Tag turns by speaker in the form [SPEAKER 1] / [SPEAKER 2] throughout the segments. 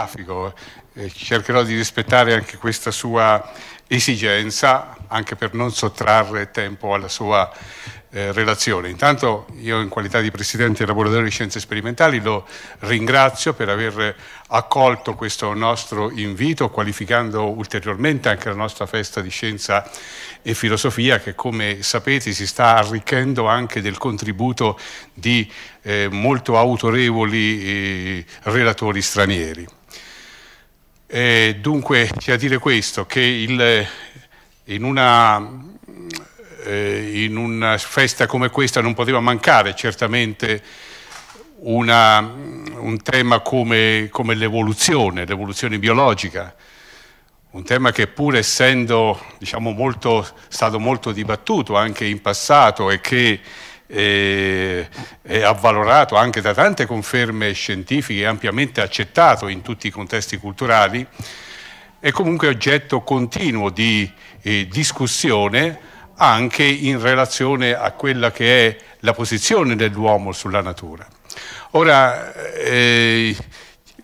[SPEAKER 1] telegrafico, cercherò di rispettare anche questa sua esigenza, anche per non sottrarre tempo alla sua relazione. Intanto io, in qualità di Presidente del Laboratorio di Scienze Sperimentali, lo ringrazio per aver accolto questo nostro invito, qualificando ulteriormente anche la nostra Festa di Scienza e Filosofia, che, come sapete, si sta arricchendo anche del contributo di molto autorevoli relatori stranieri. Dunque c'è a dire questo, che in una festa come questa non poteva mancare certamente un tema come l'evoluzione biologica, un tema che, pur essendo, diciamo, stato molto dibattuto anche in passato e che è avvalorato anche da tante conferme scientifiche, ampiamente accettato in tutti i contesti culturali, è comunque oggetto continuo di discussione anche in relazione a quella che è la posizione dell'uomo sulla natura. Ora,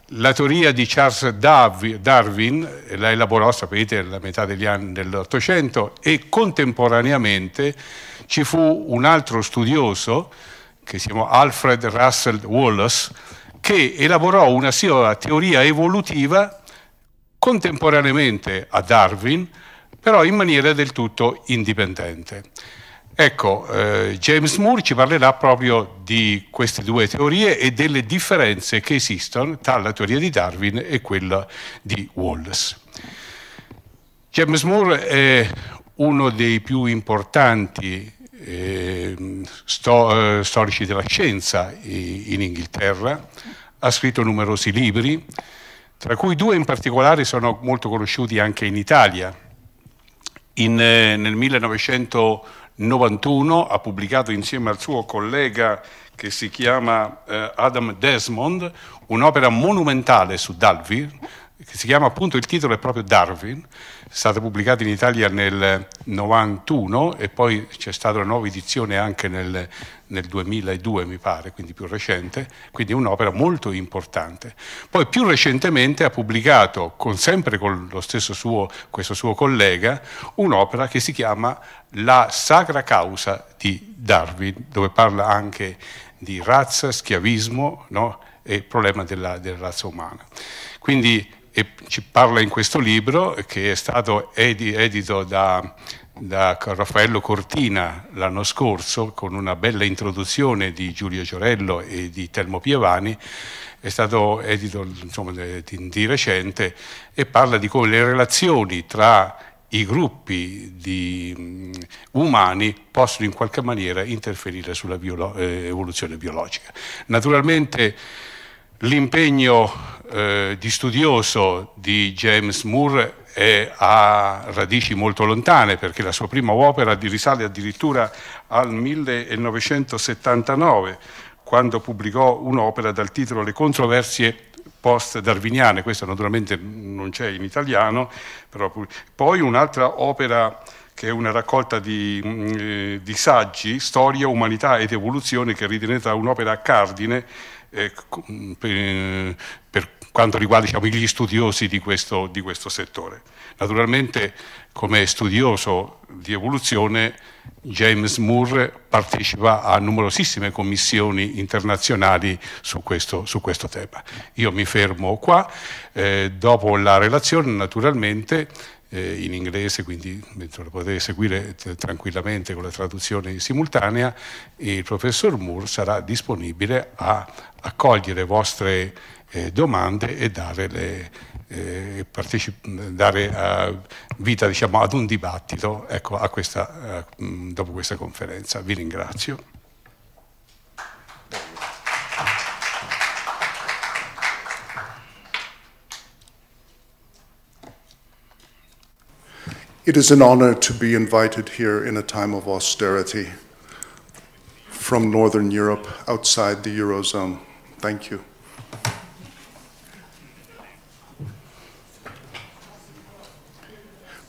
[SPEAKER 1] la teoria di Charles Darwin la elaborò, sapete, alla metà degli anni dell'Ottocento, e contemporaneamente ci fu un altro studioso, che si chiamò Alfred Russel Wallace, che elaborò una sua teoria evolutiva contemporaneamente a Darwin, però in maniera del tutto indipendente. Ecco, James Moore ci parlerà proprio di queste due teorie e delle differenze che esistono tra la teoria di Darwin e quella di Wallace. James Moore è uno dei più importanti storici della scienza in Inghilterra, ha scritto numerosi libri, tra cui due in particolare sono molto conosciuti anche in Italia. Nel 1991 ha pubblicato insieme al suo collega, che si chiama Adam Desmond, un'opera monumentale su Darwin, che si chiama, appunto, il titolo è proprio Darwin, è stata pubblicata in Italia nel 91 e poi c'è stata una nuova edizione anche nel 2002, mi pare, quindi più recente, quindi un'opera molto importante. Poi più recentemente ha pubblicato, sempre con questo suo collega, un'opera che si chiama La Sacra Causa di Darwin, dove parla anche di razza, schiavismo, no? E il problema della razza umana. Quindi ci parla in questo libro, che è stato edito da Raffaello Cortina l'anno scorso, con una bella introduzione di Giulio Giorello e di Telmo Pievani. È stato edito, insomma, di recente, e parla di come le relazioni tra i gruppi umani possono in qualche maniera interferire sulla evoluzione biologica. Naturalmente l'impegno di studioso di James Moore ha radici molto lontane, perché la sua prima opera risale addirittura al 1979, quando pubblicò un'opera dal titolo Le controversie post-darwiniane. Questa naturalmente non c'è in italiano, però poi un'altra opera che è una raccolta di saggi, Storia, Umanità ed Evoluzione, che è ritenuta un'opera cardine per quanto riguarda, diciamo, gli studiosi di questo settore. Naturalmente, come studioso di evoluzione, James Moore partecipa a numerosissime commissioni internazionali su questo tema. Io mi fermo qua, dopo la relazione, naturalmente, in inglese, quindi lo potete seguire tranquillamente con la traduzione simultanea, il professor Moore sarà disponibile a accogliere vostre domande e dare vita, diciamo, ad un dibattito, ecco, dopo questa conferenza. Vi ringrazio.
[SPEAKER 2] It is an honor to be invited here in a time of austerity from Northern Europe, outside the Eurozone. Thank you.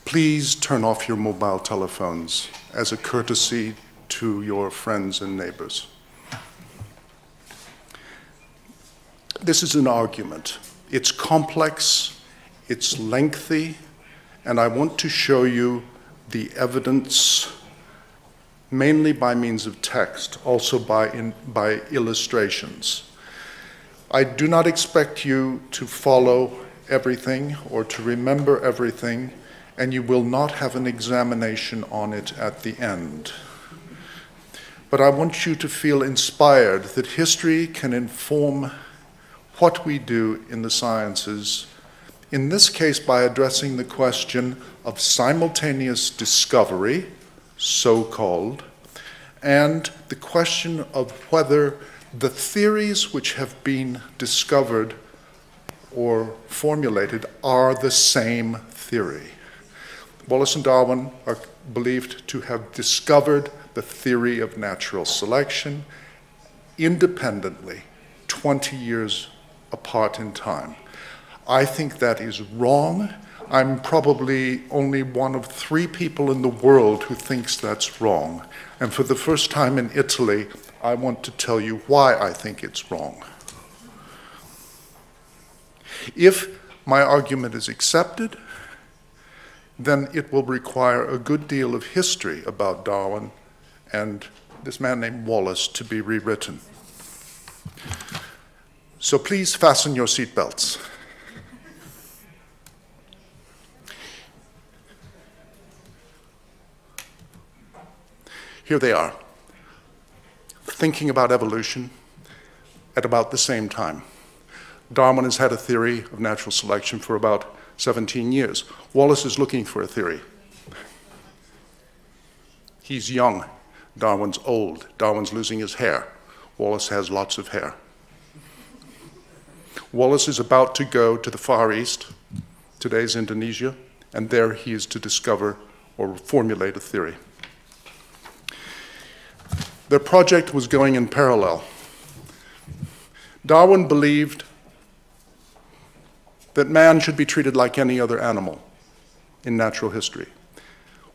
[SPEAKER 2] Please turn off your mobile telephones as a courtesy to your friends and neighbors. This is an argument It's complex, it's lengthy, and I want to show you the evidence mainly by means of text, also by illustrations. I do not expect you to follow everything or to remember everything, and you will not have an examination on it at the end. But I want you to feel inspired that history can inform what we do in the sciences, in this case by addressing the question of simultaneous discovery, so-called, and the question of whether the theories which have been discovered or formulated are the same theory. Wallace and Darwin are believed to have discovered the theory of natural selection independently, 20 years apart in time. I think that is wrong. I'm probably only one of 3 people in the world who thinks that's wrong. And for the first time in Italy, I want to tell you why I think it's wrong. If my argument is accepted, then it will require a good deal of history about Darwin and this man named Wallace to be rewritten. So please fasten your seatbelts. Here they are, thinking about evolution at about the same time. Darwin has had a theory of natural selection for about 17 years. Wallace is looking for a theory. He's young. Darwin's old. Darwin's losing his hair. Wallace has lots of hair. Wallace is about to go to the Far East, today's Indonesia, and there he is to discover or formulate a theory. Their project was going in parallel. Darwin believed that man should be treated like any other animal in natural history.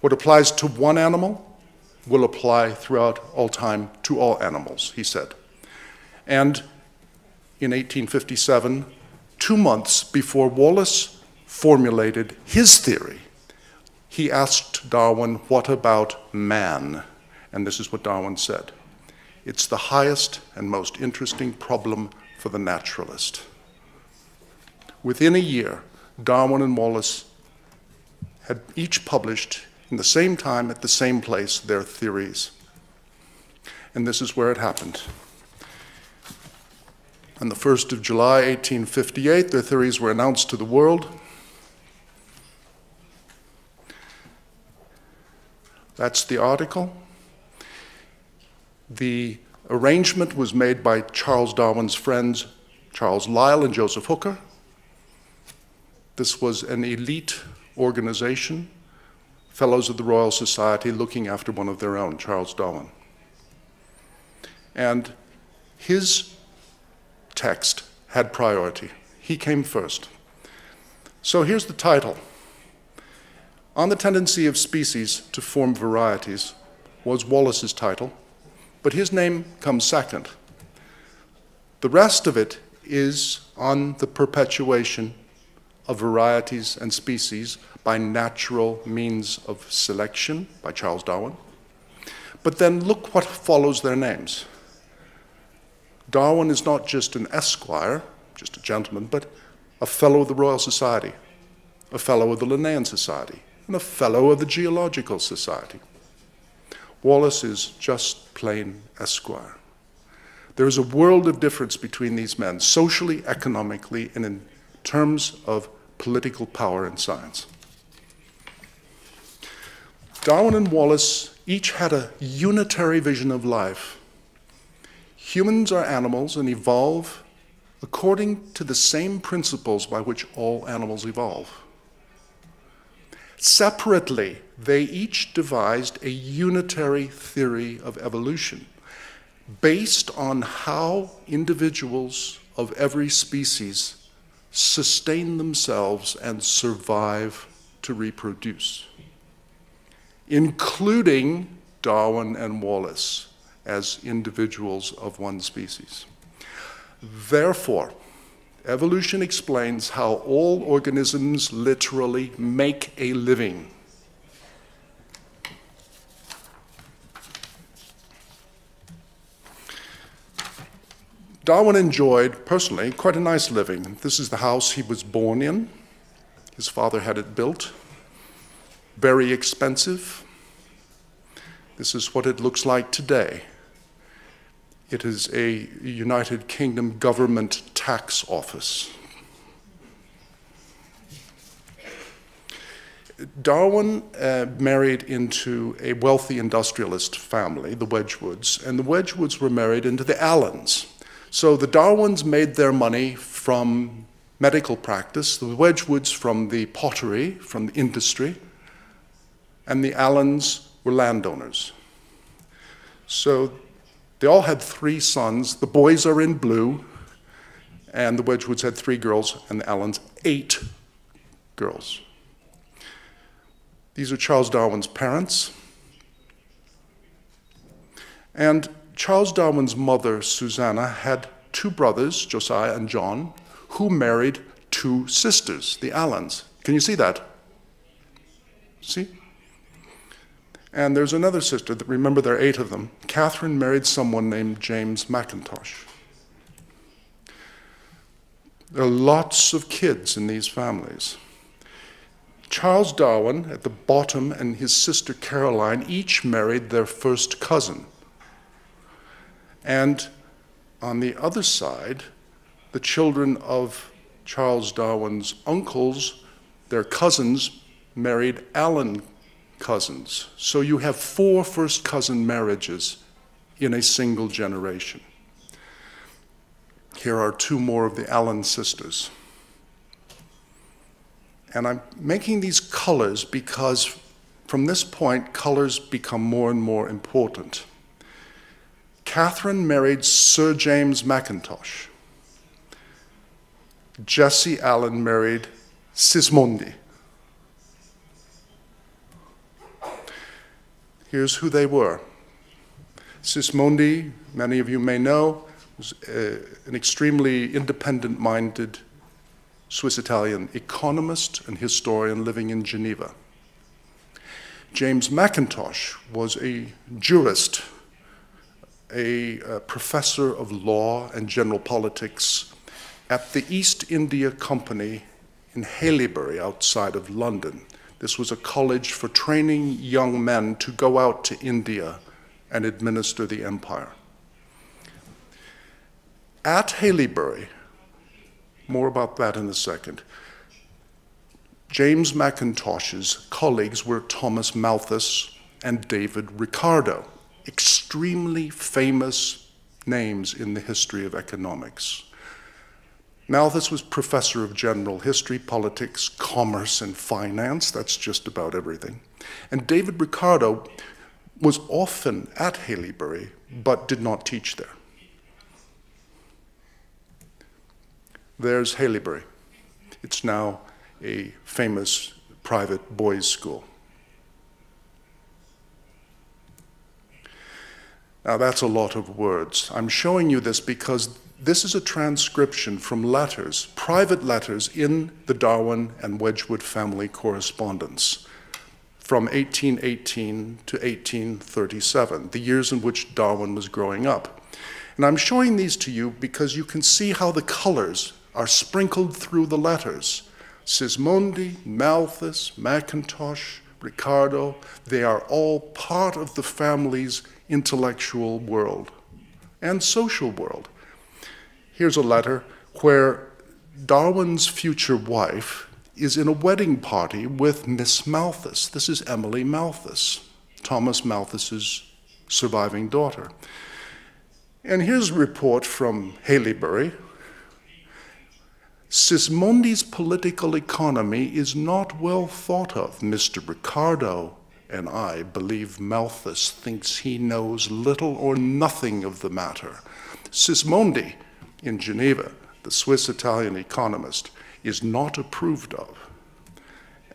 [SPEAKER 2] What applies to one animal will apply throughout all time to all animals, he said. And in 1857, 2 months before Wallace formulated his theory, he asked Darwin, "What about man?" And this is what Darwin said: "It's the highest and most interesting problem for the naturalist." Within a year, Darwin and Wallace had each published in the same time, at the same place, their theories. And this is where it happened. On the 1st of July, 1858, their theories were announced to the world. That's the article. The arrangement was made by Charles Darwin's friends, Charles Lyell and Joseph Hooker. This was an elite organization, fellows of the Royal Society looking after one of their own, Charles Darwin. And his text had priority. He came first. So here's the title. On the Tendency of Species to Form Varieties was Wallace's title, but his name comes second. The rest of it is on the perpetuation of varieties and species by natural means of selection by Charles Darwin. But then look what follows their names. Darwin is not just an esquire, just a gentleman, but a fellow of the Royal Society, a fellow of the Linnean Society, and a fellow of the Geological Society. Wallace is just plain esquire. There is a world of difference between these men, socially, economically, and in terms of political power in science. Darwin and Wallace each had a unitary vision of life. Humans are animals and evolve according to the same principles by which all animals evolve. Separately, they each devised a unitary theory of evolution based on how individuals of every species sustain themselves and survive to reproduce, including Darwin and Wallace as individuals of one species. Therefore, Evolution explains how all organisms literally make a living. Darwin enjoyed, personally, quite a nice living. This is the house he was born in. His father had it built. Very expensive. This is what it looks like today. It is a United Kingdom government tax office. Darwin married into a wealthy industrialist family, the Wedgwoods, and the Wedgwoods were married into the Allens. So the Darwins made their money from medical practice, the Wedgwoods from the pottery, from the industry, and the Allens were landowners. So they all had 3 sons. The boys are in blue, and the Wedgwoods had 3 girls, and the Allens 8 girls. These are Charles Darwin's parents. And Charles Darwin's mother, Susanna, had 2 brothers, Josiah and John, who married 2 sisters, the Allens. Can you see that? See? And there's another sister, that, remember there are 8 of them. Catherine married someone named James Mackintosh. There are lots of kids in these families. Charles Darwin, at the bottom, and his sister Caroline each married their first cousin. And on the other side, the children of Charles Darwin's uncles, their cousins, married Allen cousins. So you have 4 first cousin marriages in a single generation. Here are 2 more of the Allen sisters. And I'm making these colors because from this point, colors become more and more important. Catherine married Sir James Mackintosh. Jessie Allen married Sismondi. Here's who they were. Sismondi, many of you may know, was an extremely independent-minded Swiss-Italian economist and historian living in Geneva. James Mackintosh was a jurist, a professor of law and general politics at the East India Company in Haileybury outside of London. This was a college for training young men to go out to India and administer the empire. At Haileybury, more about that in a second, James Mackintosh's colleagues were Thomas Malthus and David Ricardo, extremely famous names in the history of economics. Malthus was professor of general history, politics, commerce, and finance. That's just about everything. And David Ricardo was often at Haileybury, but did not teach there. There's Haileybury. It's now a famous private boys' school. Now that's a lot of words. I'm showing you this because this is a transcription from letters, private letters in the Darwin and Wedgwood family correspondence from 1818 to 1837, the years in which Darwin was growing up. And I'm showing these to you because you can see how the colors are sprinkled through the letters. Sismondi, Malthus, Mackintosh, Ricardo, they are all part of the family's intellectual world and social world. Here's a letter where Darwin's future wife is in a wedding party with Miss Malthus. This is Emily Malthus, Thomas Malthus's surviving daughter. And here's a report from Haileybury. Sismondi's political economy is not well thought of. Mr. Ricardo and I believe Malthus thinks he knows little or nothing of the matter. Sismondi in Geneva, the Swiss-Italian economist, is not approved of.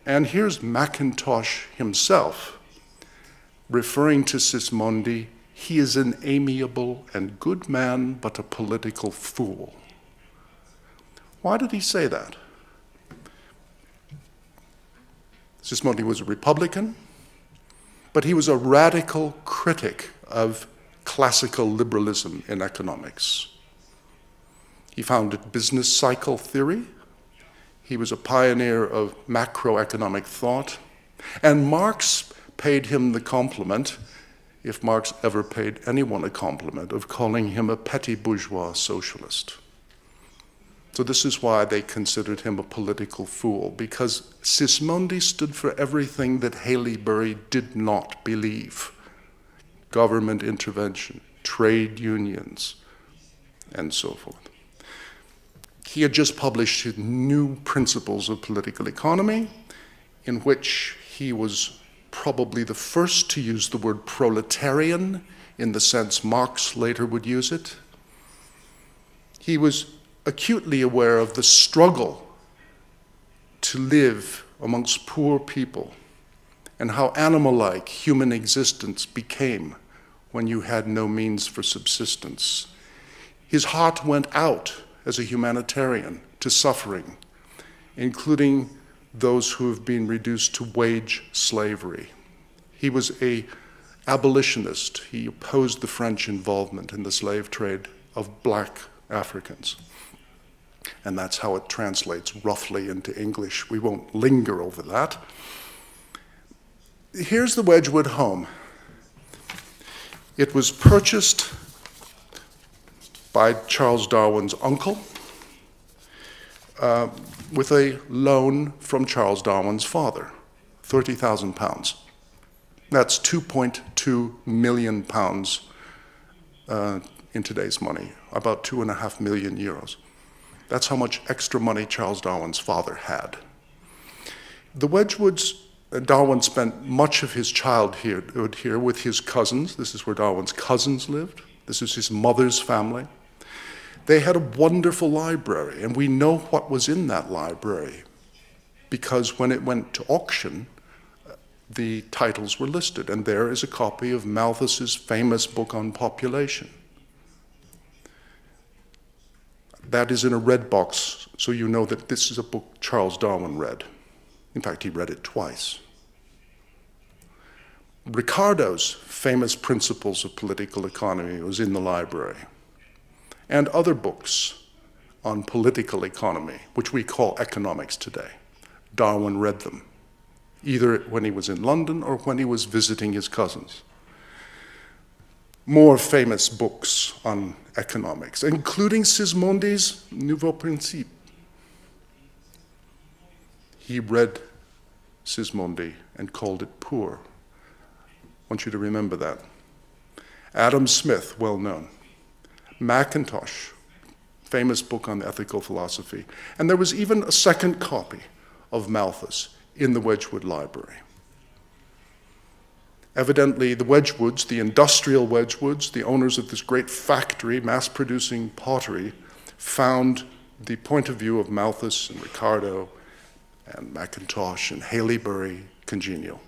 [SPEAKER 2] And here's Mackintosh himself referring to Sismondi. He is an amiable and good man, but a political fool. Why did he say that? Sismondi was a Republican, but he was a radical critic of classical liberalism in economics. He founded business cycle theory. He was a pioneer of macroeconomic thought. And Marx paid him the compliment, if Marx ever paid anyone a compliment, of calling him a petty bourgeois socialist. So this is why they considered him a political fool, because Sismondi stood for everything that Haileybury did not believe. Government intervention, trade unions, and so forth. He had just published his new Principles of Political Economy, in which he was probably the first to use the word proletarian in the sense Marx later would use it. He was acutely aware of the struggle to live amongst poor people and how animal-like human existence became when you had no means for subsistence. His heart went out as a humanitarian to suffering, including those who have been reduced to wage slavery. He was an abolitionist. He opposed the French involvement in the slave trade of black Africans. And that's how it translates roughly into English. We won't linger over that. Here's the Wedgwood Home. It was purchased by Charles Darwin's uncle with a loan from Charles Darwin's father, £30,000. That's 2.2 million pounds in today's money, about 2.5 million euros. That's how much extra money Charles Darwin's father had. The Wedgwoods, Darwin spent much of his childhood here with his cousins. This is where Darwin's cousins lived. This is his mother's family. They had a wonderful library, and we know what was in that library because when it went to auction, the titles were listed, and there is a copy of Malthus's famous book on population. That is in a red box, so you know that this is a book Charles Darwin read. In fact, he read it twice. Ricardo's famous Principles of Political Economy was in the library, and other books on political economy, which we call economics today. Darwin read them, either when he was in London or when he was visiting his cousins. More famous books on economics, including Sismondi's Nouveau Principe. He read Sismondi and called it poor. I want you to remember that. Adam Smith, well known. Mackintosh, famous book on ethical philosophy. And there was even a second copy of Malthus in the Wedgwood Library. Evidently, the Wedgwoods, the industrial Wedgwoods, the owners of this great factory mass-producing pottery, found the point of view of Malthus and Ricardo and Mackintosh and Haileybury congenial.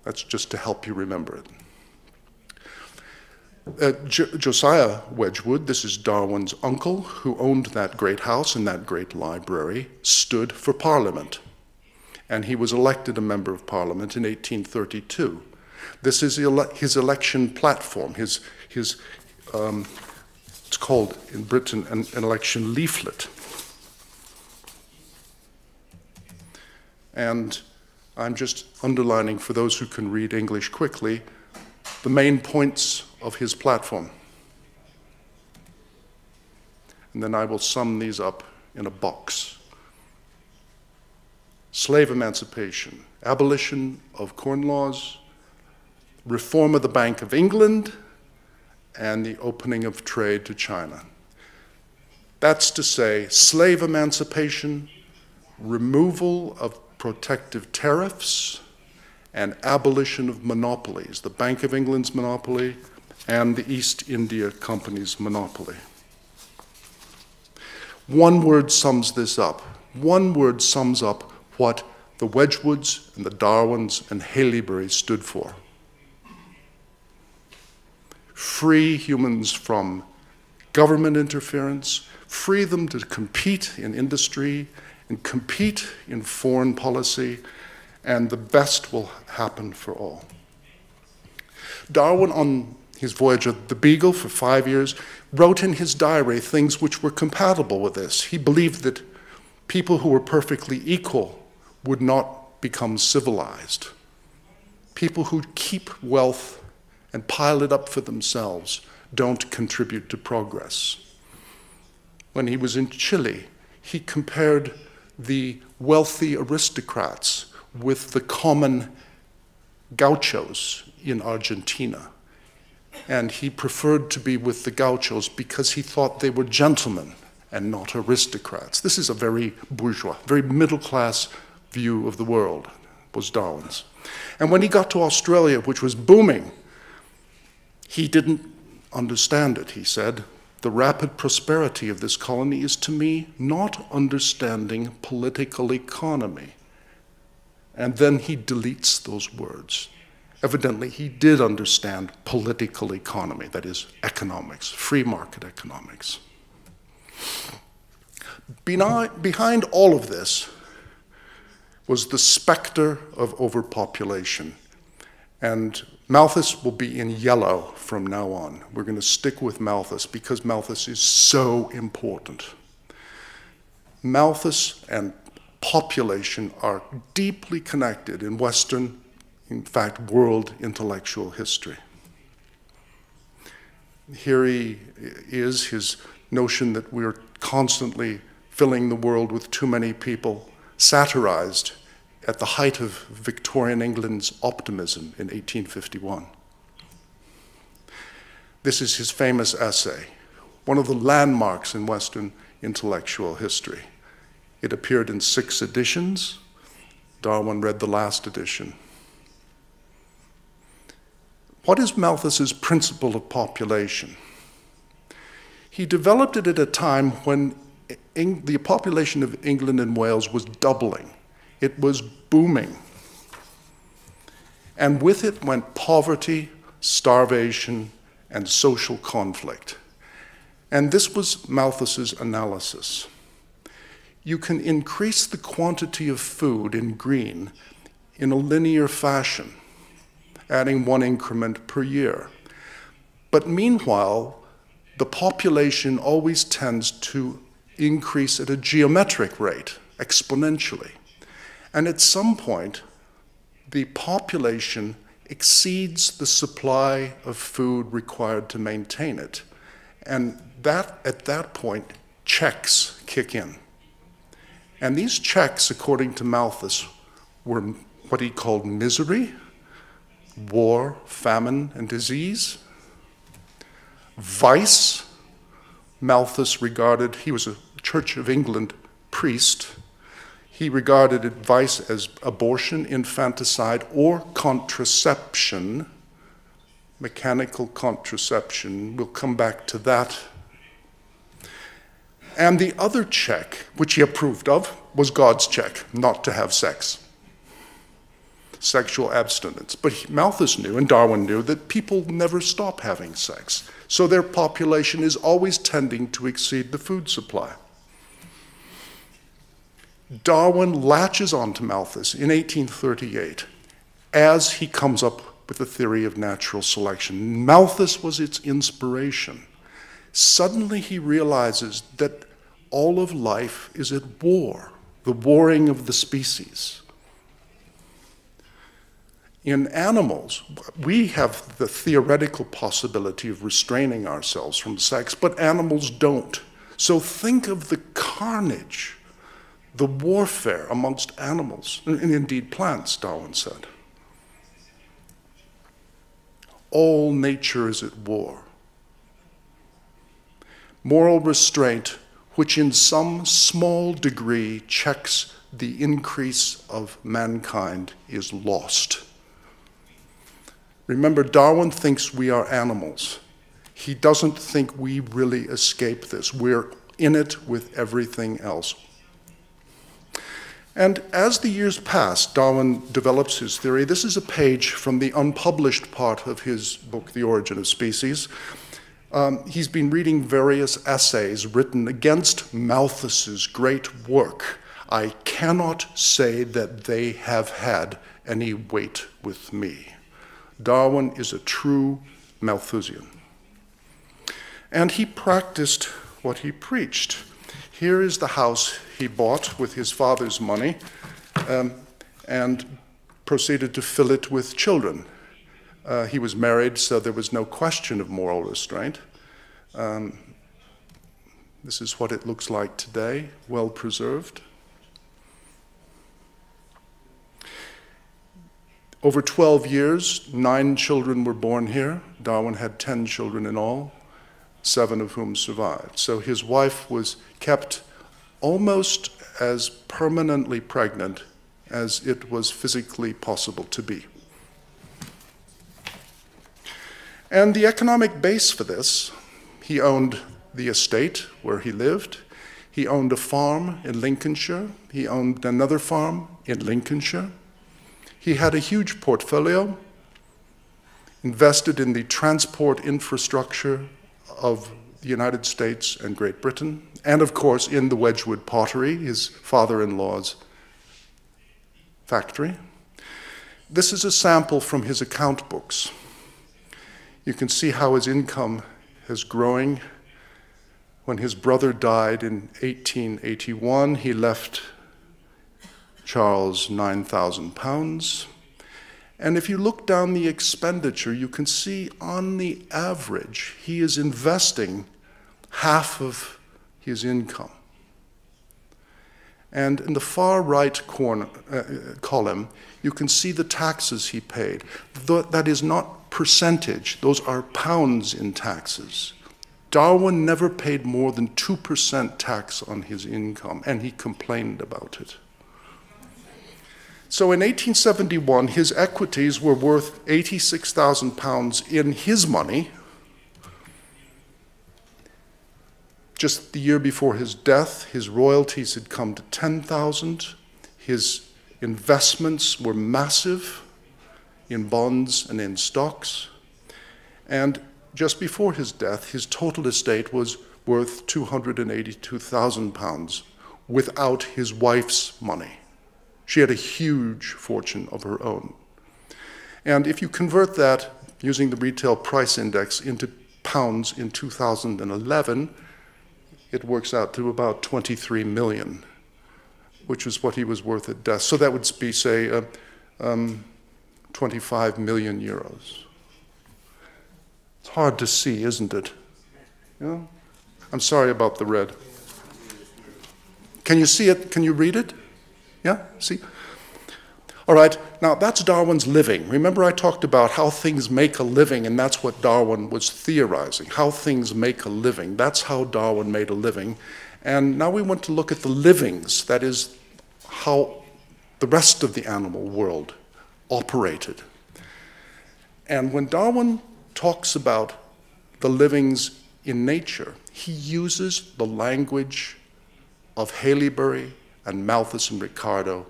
[SPEAKER 2] That's just to help you remember it. Josiah Wedgwood, this is Darwin's uncle, who owned that great house and that great library, stood for Parliament. And he was elected a member of Parliament in 1832. This is his election platform, it's called in Britain an election leaflet. And I'm just underlining for those who can read English quickly, the main points of his platform. And then I will sum these up in a box. Slave emancipation, abolition of corn laws, reform of the Bank of England, and the opening of trade to China. That's to say, slave emancipation, removal of protective tariffs, and abolition of monopolies, the Bank of England's monopoly and the East India Company's monopoly. One word sums this up. One word sums up what the Wedgwoods and the Darwins and Haileybury stood for. Free humans from government interference, free them to compete in industry and compete in foreign policy, and the best will happen for all. Darwin, on his voyage of the Beagle for 5 years, wrote in his diary things which were compatible with this. He believed that people who were perfectly equal would not become civilized. People who keep wealth and pile it up for themselves don't contribute to progress. When he was in Chile, he compared the wealthy aristocrats with the common gauchos in Argentina. And he preferred to be with the gauchos because he thought they were gentlemen and not aristocrats. This is a very bourgeois, very middle-class view of the world, was Darwin's. And when he got to Australia, which was booming, he didn't understand it, he said. The rapid prosperity of this colony is to me not understanding political economy. And then he deletes those words. Evidently, he did understand political economy, that is, economics, free market economics. Behind all of this was the specter of overpopulation. And Malthus will be in yellow from now on. We're going to stick with Malthus because Malthus is so important. Malthus and population are deeply connected in Western, in fact, world intellectual history. Here he is, his notion that we're constantly filling the world with too many people, satirized at the height of Victorian England's optimism in 1851. This is his famous essay, one of the landmarks in Western intellectual history. It appeared in 6 editions. Darwin read the last edition. What is Malthus's principle of population? He developed it at a time when the population of England and Wales was doubling. It was booming. And with it went poverty, starvation, and social conflict. And this was Malthus's analysis. You can increase the quantity of food in green in a linear fashion, adding 1 increment per year. But meanwhile, the population always tends to increase at a geometric rate, exponentially. And at some point, the population exceeds the supply of food required to maintain it. And at that point, checks kick in. And these checks, according to Malthus, were what he called misery, war, famine, and disease. Vice, Malthus regarded, he was a Church of England priest, he regarded vice as abortion, infanticide, or contraception, mechanical contraception. We'll come back to that. And the other check, which he approved of, was God's check, not to have sex. Sexual abstinence. But Malthus knew, and Darwin knew, that people never stop having sex. So their population is always tending to exceed the food supply. Darwin latches onto Malthus in 1838 as he comes up with the theory of natural selection. Malthus was its inspiration. Suddenly he realizes that all of life is at war, the warring of the species. In animals, we have the theoretical possibility of restraining ourselves from sex, but animals don't. So think of the carnage, the warfare amongst animals, and indeed plants, Darwin said. All nature is at war. Moral restraint, which in some small degree checks the increase of mankind, is lost. Remember, Darwin thinks we are animals. He doesn't think we really escape this. We're in it with everything else. And as the years pass, Darwin develops his theory. This is a page from the unpublished part of his book, The Origin of Species. He's been reading various essays written against Malthus's great work. I cannot say that they have had any weight with me. Darwin is a true Malthusian. And he practiced what he preached. Here is the house he bought with his father's money and proceeded to fill it with children. He was married, so there was no question of moral restraint. This is what it looks like today, well preserved. Over 12 years, 9 children were born here. Darwin had 10 children in all, 7 of whom survived. So his wife was kept almost as permanently pregnant as it was physically possible to be. And the economic base for this, he owned the estate where he lived. He owned a farm in Lincolnshire. He owned another farm in Lincolnshire. He had a huge portfolio, invested in the transport infrastructure of the United States and Great Britain, and of course in the Wedgwood pottery, his father-in-law's factory. This is a sample from his account books. You can see how his income is growing. When his brother died in 1881, he left Charles £9,000. And if you look down the expenditure, you can see on the average, he is investing half of his income. And in the far right column, you can see the taxes he paid. That is not percentage, those are pounds in taxes. Darwin never paid more than 2% tax on his income, and he complained about it. So in 1871, his equities were worth £86,000 in his money. Just the year before his death, his royalties had come to 10,000. His investments were massive in bonds and in stocks. And just before his death, his total estate was worth £282,000 without his wife's money. She had a huge fortune of her own. And if you convert that using the retail price index into pounds in 2011, it works out to about 23 million, which is what he was worth at death. So that would be, say, 25 million euros. It's hard to see, isn't it? Yeah? I'm sorry about the red. Can you see it? Can you read it? Yeah, see? All right, now that's Darwin's living. Remember I talked about how things make a living, and that's what Darwin was theorizing, how things make a living. That's how Darwin made a living. And now we want to look at the livings, that is, how the rest of the animal world operated. And when Darwin talks about the livings in nature, he uses the language of Haileybury and Malthus and Ricardo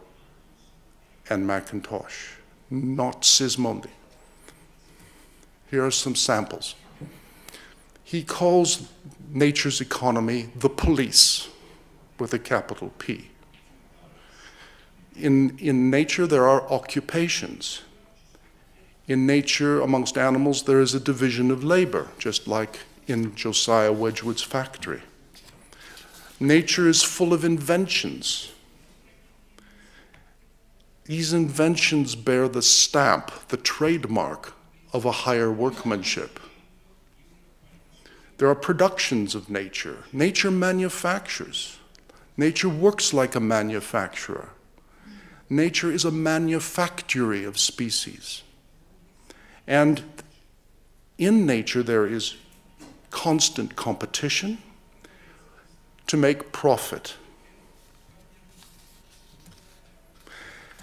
[SPEAKER 2] and Mackintosh, not Sismondi. Here are some samples. He calls nature's economy the police, with a capital P. In nature, there are occupations. In nature, amongst animals, there is a division of labor, just like in Josiah Wedgwood's factory. Nature is full of inventions. These inventions bear the stamp, the trademark of a higher workmanship. There are productions of nature. Nature manufactures. Nature works like a manufacturer. Nature is a manufactory of species. And in nature, there is constant competition to make profit.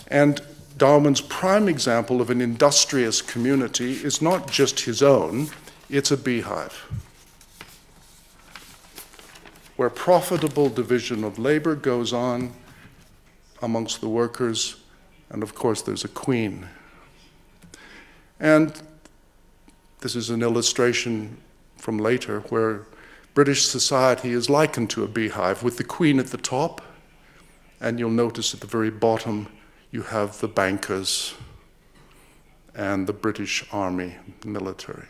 [SPEAKER 2] And Darwin's prime example of an industrious community is not just his own, it's a beehive, where profitable division of labor goes on amongst the workers, and of course there's a queen. And this is an illustration from later, where British society is likened to a beehive with the Queen at the top, and you'll notice at the very bottom you have the bankers and the British Army military.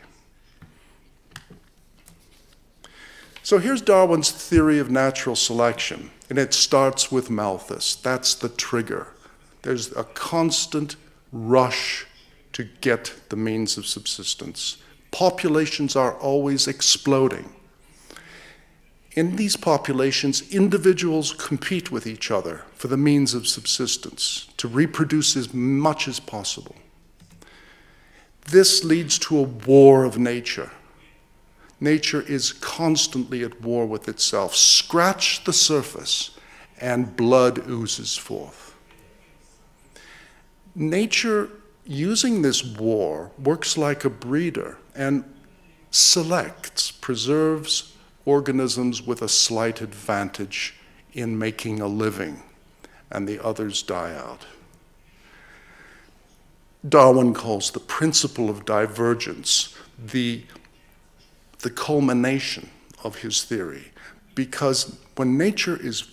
[SPEAKER 2] So here's Darwin's theory of natural selection, and it starts with Malthus. That's the trigger. There's a constant rush to get the means of subsistence. Populations are always exploding. In these populations, individuals compete with each other for the means of subsistence, to reproduce as much as possible. This leads to a war of nature. Nature is constantly at war with itself. Scratch the surface, and blood oozes forth. Nature, using this war, works like a breeder and selects, preserves organisms with a slight advantage in making a living, and the others die out. Darwin calls the principle of divergence the culmination of his theory, because when nature is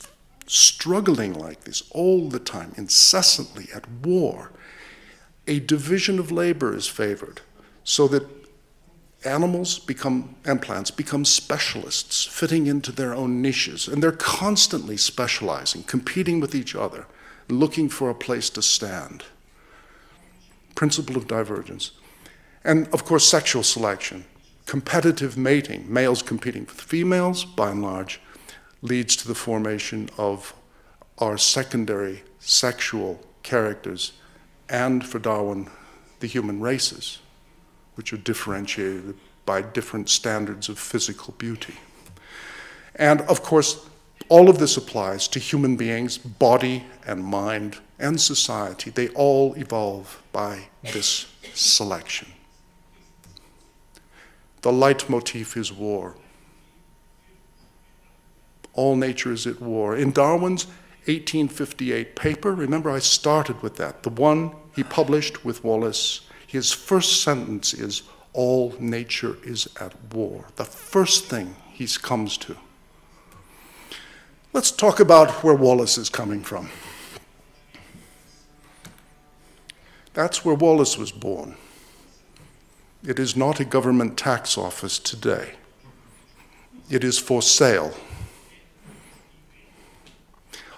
[SPEAKER 2] struggling like this all the time, incessantly at war, a division of labor is favored so that animals and plants become specialists, fitting into their own niches, and they're constantly specializing, competing with each other, looking for a place to stand. Principle of divergence. And of course, sexual selection. Competitive mating, males competing with females, by and large, leads to the formation of our secondary sexual characters, and for Darwin, the human races, which are differentiated by different standards of physical beauty. And of course, all of this applies to human beings, body and mind and society. They all evolve by this selection. The leitmotif is war. All nature is at war. In Darwin's 1858 paper, remember I started with that, the one he published with Wallace, his first sentence is, all nature is at war. The first thing he comes to. Let's talk about where Wallace is coming from. That's where Wallace was born. It is not a government tax office today. It is for sale.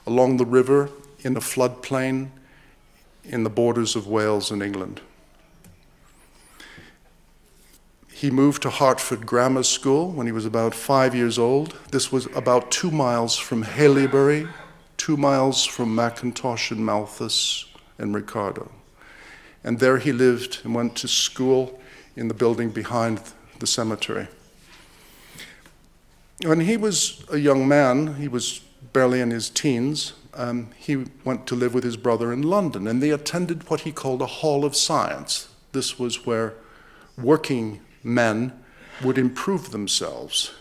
[SPEAKER 2] Along the river, in a floodplain, in the borders of Wales and England. He moved to Hertford Grammar School when he was about 5 years old. This was about 2 miles from Haileybury, 2 miles from Mackintosh and Malthus and Ricardo. And there he lived and went to school in the building behind the cemetery. When he was a young man, he was barely in his teens, he went to live with his brother in London, and they attended what he called a hall of science. This was where working men would improve themselves.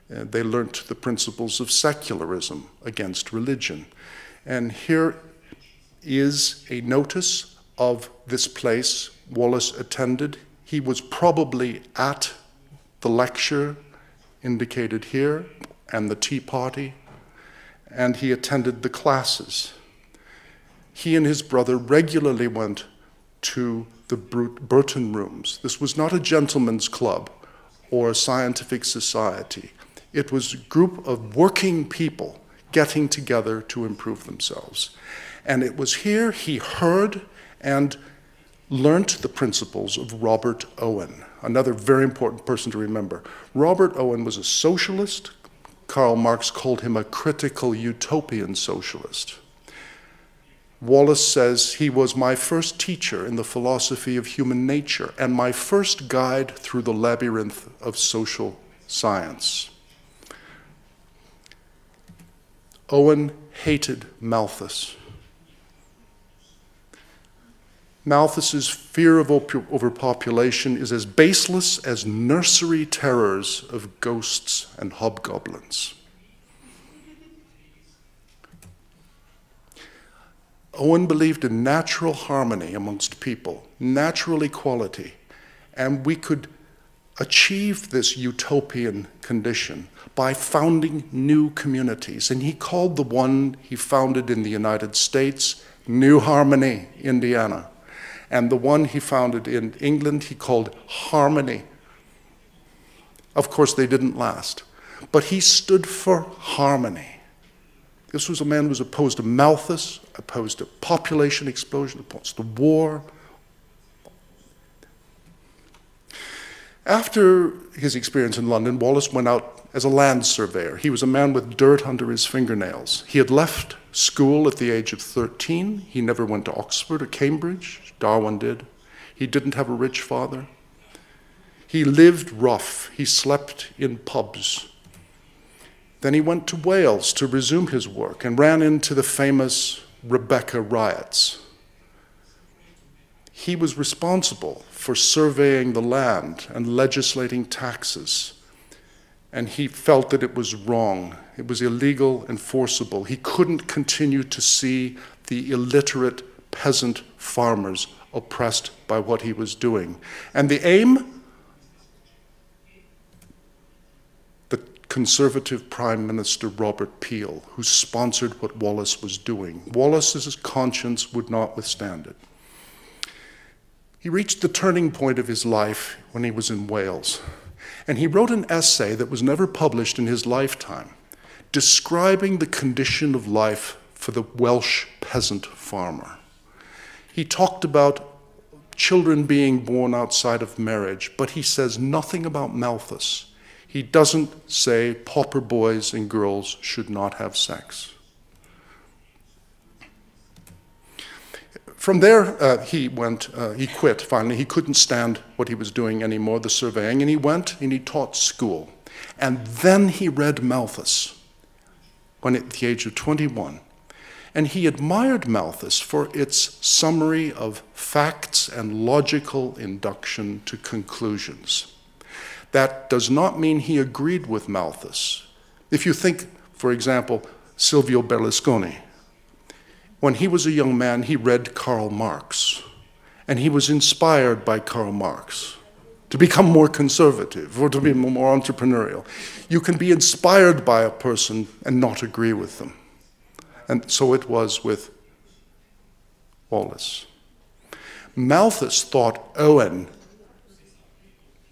[SPEAKER 2] They learnt the principles of secularism against religion. And here is a notice of this place Wallace attended. He was probably at the lecture indicated here and the tea party, and he attended the classes. He and his brother regularly went to the Burton Rooms. This was not a gentleman's club or a scientific society. It was a group of working people getting together to improve themselves. And it was here he heard and learnt the principles of Robert Owen, another very important person to remember. Robert Owen was a socialist. Karl Marx called him a critical utopian socialist. Wallace says he was my first teacher in the philosophy of human nature and my first guide through the labyrinth of social science. Owen hated Malthus. Malthus's fear of overpopulation is as baseless as nursery terrors of ghosts and hobgoblins. Owen believed in natural harmony amongst people, natural equality, and we could achieved this utopian condition by founding new communities. And he called the one he founded in the United States New Harmony, Indiana. And the one he founded in England he called Harmony. Of course, they didn't last. But he stood for harmony. This was a man who was opposed to Malthus, opposed to population explosion, opposed to war. After his experience in London, Wallace went out as a land surveyor. He was a man with dirt under his fingernails. He had left school at the age of 13. He never went to Oxford or Cambridge. Darwin did. He didn't have a rich father. He lived rough. He slept in pubs. Then he went to Wales to resume his work and ran into the famous Rebecca riots. He was responsible for surveying the land and legislating taxes. And he felt that it was wrong. It was illegal and forcible. He couldn't continue to see the illiterate peasant farmers oppressed by what he was doing. And the aim? The conservative Prime Minister Robert Peel, who sponsored what Wallace was doing. Wallace's conscience would not withstand it. He reached the turning point of his life when he was in Wales. And he wrote an essay that was never published in his lifetime, describing the condition of life for the Welsh peasant farmer. He talked about children being born outside of marriage, but he says nothing about Malthus. He doesn't say pauper boys and girls should not have sex. From there, he quit finally. He couldn't stand what he was doing anymore, the surveying, and he went and he taught school. And then he read Malthus when at the age of 21. And he admired Malthus for its summary of facts and logical induction to conclusions. That does not mean he agreed with Malthus. If you think, for example, Silvio Berlusconi, when he was a young man, he read Karl Marx, and he was inspired by Karl Marx to become more conservative or to be more entrepreneurial. You can be inspired by a person and not agree with them. And so it was with Wallace. Malthus thought Owen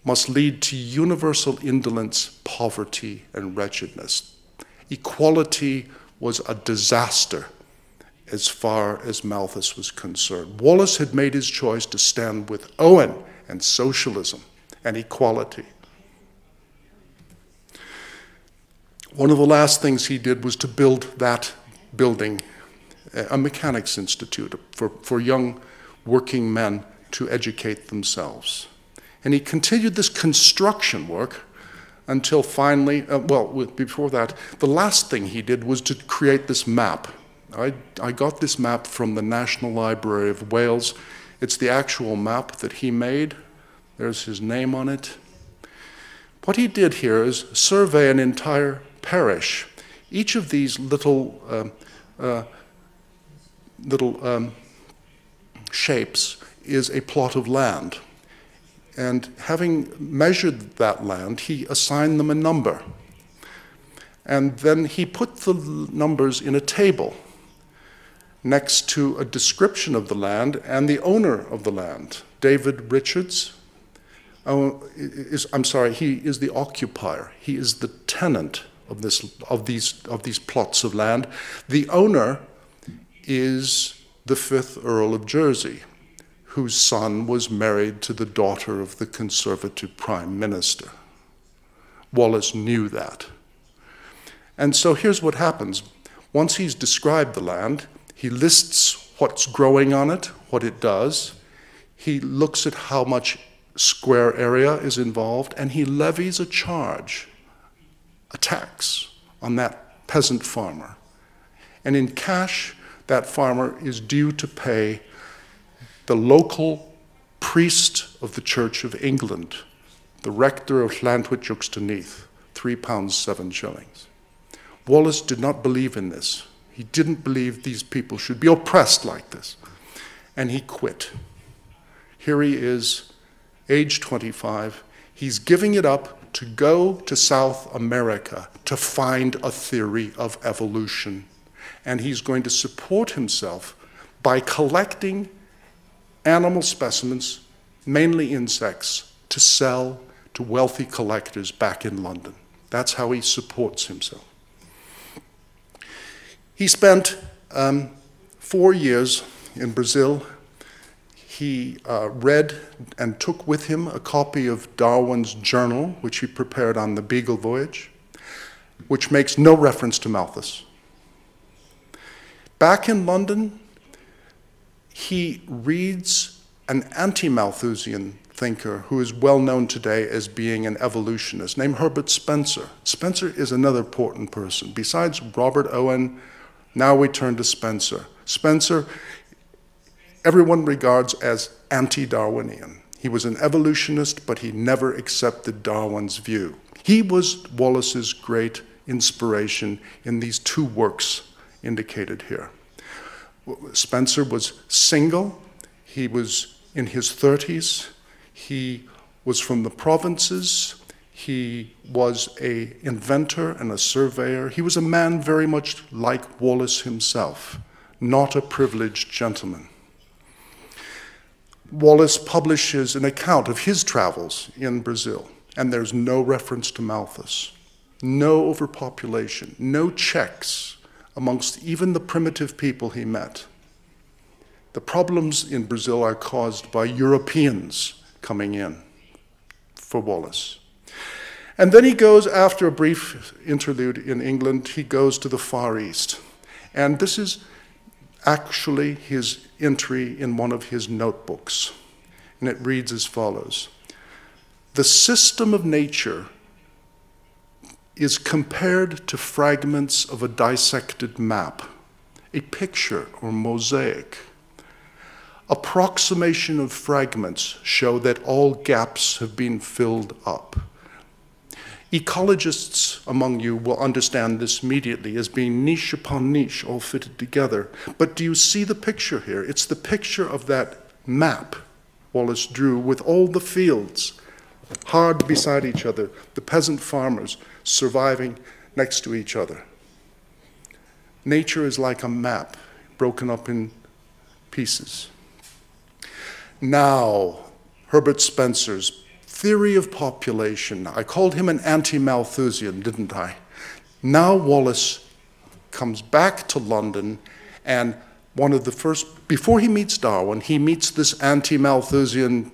[SPEAKER 2] must lead to universal indolence, poverty, and wretchedness. Equality was a disaster as far as Malthus was concerned. Wallace had made his choice to stand with Owen and socialism and equality. One of the last things he did was to build that building, a mechanics institute for young working men to educate themselves. And he continued this construction work until finally, before that, the last thing he did was to create this map. I got this map from the National Library of Wales. It's the actual map that he made. There's his name on it. What he did here is survey an entire parish. Each of these little shapes is a plot of land. And having measured that land, he assigned them a number. And then he put the numbers in a table next to a description of the land and the owner of the land. David Richards, he is the occupier. He is the tenant of these plots of land. The owner is the 5th Earl of Jersey, whose son was married to the daughter of the Conservative Prime Minister. Wallace knew that. And so here's what happens. Once he's described the land, he lists what's growing on it, what it does. He looks at how much square area is involved, and he levies a charge, a tax, on that peasant farmer. And in cash, that farmer is due to pay the local priest of the Church of England, the rector of Llantwit Juxtaneath, £3 7 s. Wallace did not believe in this. He didn't believe these people should be oppressed like this. And he quit. Here he is, age 25. He's giving it up to go to South America to find a theory of evolution. And he's going to support himself by collecting animal specimens, mainly insects, to sell to wealthy collectors back in London. That's how he supports himself. He spent 4 years in Brazil. He read and took with him a copy of Darwin's journal, which he prepared on the Beagle voyage, which makes no reference to Malthus. Back in London, he reads an anti-Malthusian thinker who is well known today as being an evolutionist, named Herbert Spencer. Spencer is another important person. Besides Robert Owen, now we turn to Spencer. Spencer, everyone regards as anti-Darwinian. He was an evolutionist, but he never accepted Darwin's view. He was Wallace's great inspiration in these two works indicated here. Spencer was single. He was in his 30s. He was from the provinces. He was an inventor and a surveyor. He was a man very much like Wallace himself, not a privileged gentleman. Wallace publishes an account of his travels in Brazil, and there's no reference to Malthus, no overpopulation, no checks amongst even the primitive people he met. The problems in Brazil are caused by Europeans coming in for Wallace. And then he goes, after a brief interlude in England, he goes to the Far East. And this is actually his entry in one of his notebooks. And it reads as follows: "The system of nature is compared to fragments of a dissected map, a picture or mosaic. Approximation of fragments show that all gaps have been filled up. Ecologists among you will understand this immediately as being niche upon niche, all fitted together. But do you see the picture here? It's the picture of that map Wallace drew with all the fields hard beside each other, the peasant farmers surviving next to each other. Nature is like a map broken up in pieces." Now, Herbert Spencer's theory of population. I called him an anti-Malthusian, didn't I? Now Wallace comes back to London, and one of the first, before he meets Darwin, he meets this anti-Malthusian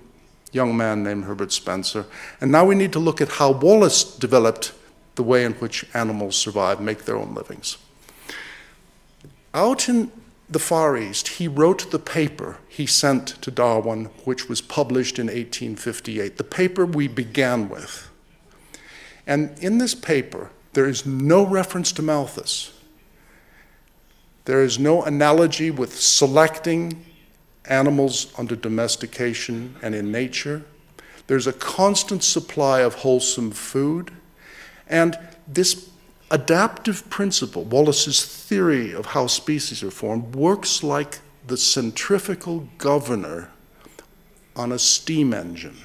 [SPEAKER 2] young man named Herbert Spencer. And now we need to look at how Wallace developed the way in which animals survive, make their own livings. Out in the Far East, he wrote the paper he sent to Darwin, which was published in 1858, the paper we began with. And in this paper, there is no reference to Malthus. There is no analogy with selecting animals under domestication and in nature. There's a constant supply of wholesome food. And this adaptive principle, Wallace's theory of how species are formed, works like the centrifugal governor on a steam engine.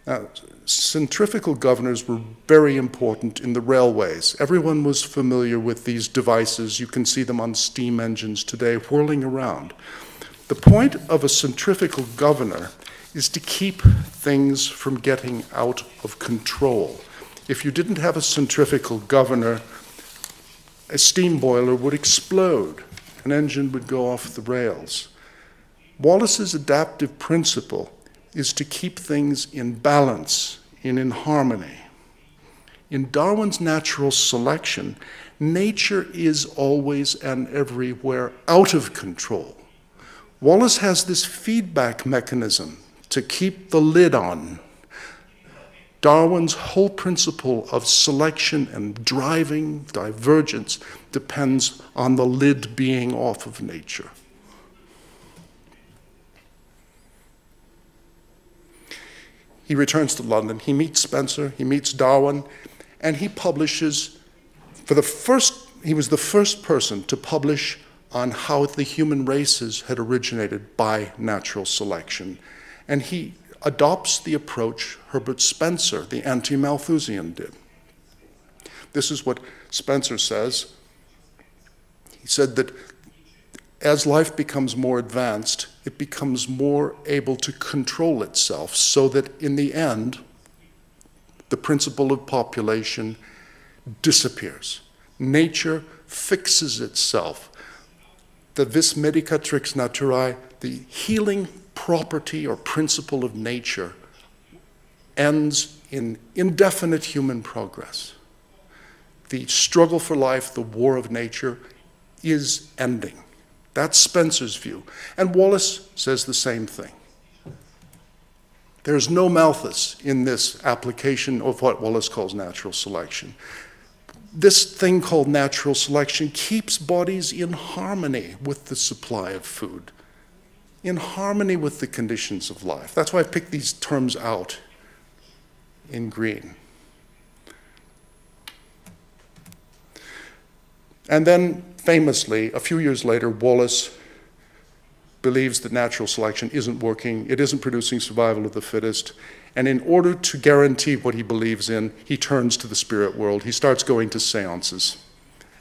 [SPEAKER 2] Now, centrifugal governors were very important in the railways. Everyone was familiar with these devices. You can see them on steam engines today, whirling around. The point of a centrifugal governor is to keep things from getting out of control. If you didn't have a centrifugal governor, a steam boiler would explode. An engine would go off the rails. Wallace's adaptive principle is to keep things in balance and in harmony. In Darwin's natural selection, nature is always and everywhere out of control. Wallace has this feedback mechanism to keep the lid on. Darwin's whole principle of selection and driving divergence depends on the lid being off of nature. He returns to London, he meets Spencer, he meets Darwin, and he publishes, he was the first person to publish on how the human races had originated by natural selection. And he adopts the approach Herbert Spencer, the anti-Malthusian, did. This is what Spencer says. He said that as life becomes more advanced, it becomes more able to control itself, so that in the end, the principle of population disappears. Nature fixes itself. The vis medicatrix naturae, the healing property or principle of nature, ends in indefinite human progress. The struggle for life, the war of nature, is ending. That's Spencer's view. And Wallace says the same thing. There's no Malthus in this application of what Wallace calls natural selection. This thing called natural selection keeps bodies in harmony with the supply of food, in harmony with the conditions of life. That's why I picked these terms out in green. And then, famously, a few years later, Wallace believes that natural selection isn't working, it isn't producing survival of the fittest, and in order to guarantee what he believes in, he turns to the spirit world. He starts going to seances,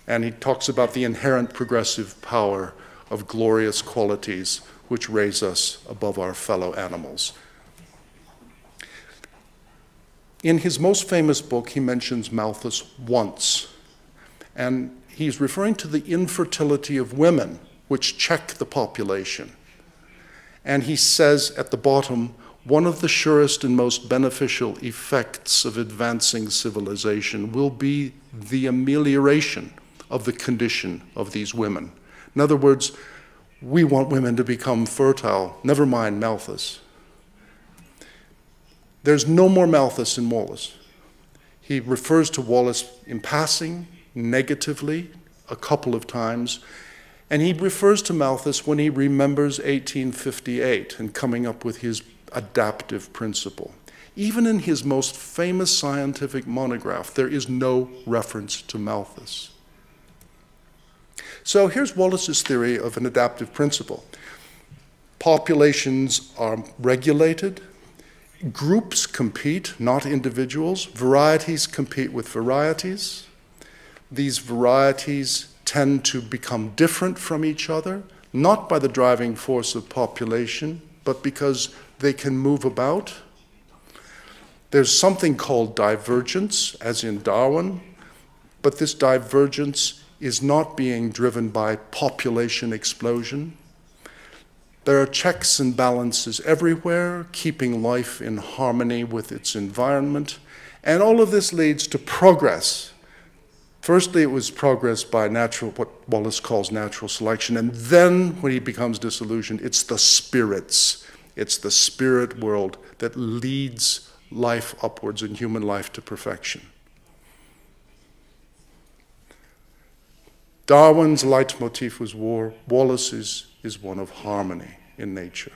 [SPEAKER 2] and he talks about the inherent progressive power of glorious qualities which raise us above our fellow animals. In his most famous book, he mentions Malthus once, and he's referring to the infertility of women, which check the population. And he says at the bottom, one of the surest and most beneficial effects of advancing civilization will be the amelioration of the condition of these women. In other words, we want women to become fertile, never mind Malthus. There's no more Malthus in Wallace. He refers to Wallace in passing, negatively, a couple of times, and he refers to Malthus when he remembers 1858 and coming up with his adaptive principle. Even in his most famous scientific monograph, there is no reference to Malthus. So here's Wallace's theory of an adaptive principle. Populations are regulated, groups compete, not individuals, varieties compete with varieties. These varieties tend to become different from each other, not by the driving force of population, but because they can move about. There's something called divergence, as in Darwin, but this divergence is not being driven by population explosion. There are checks and balances everywhere, keeping life in harmony with its environment, and all of this leads to progress. Firstly, it was progress by what Wallace calls natural selection, and then when he becomes disillusioned, it's the spirits. It's the spirit world that leads life upwards and human life to perfection. Darwin's leitmotif was war. Wallace's is one of harmony in nature.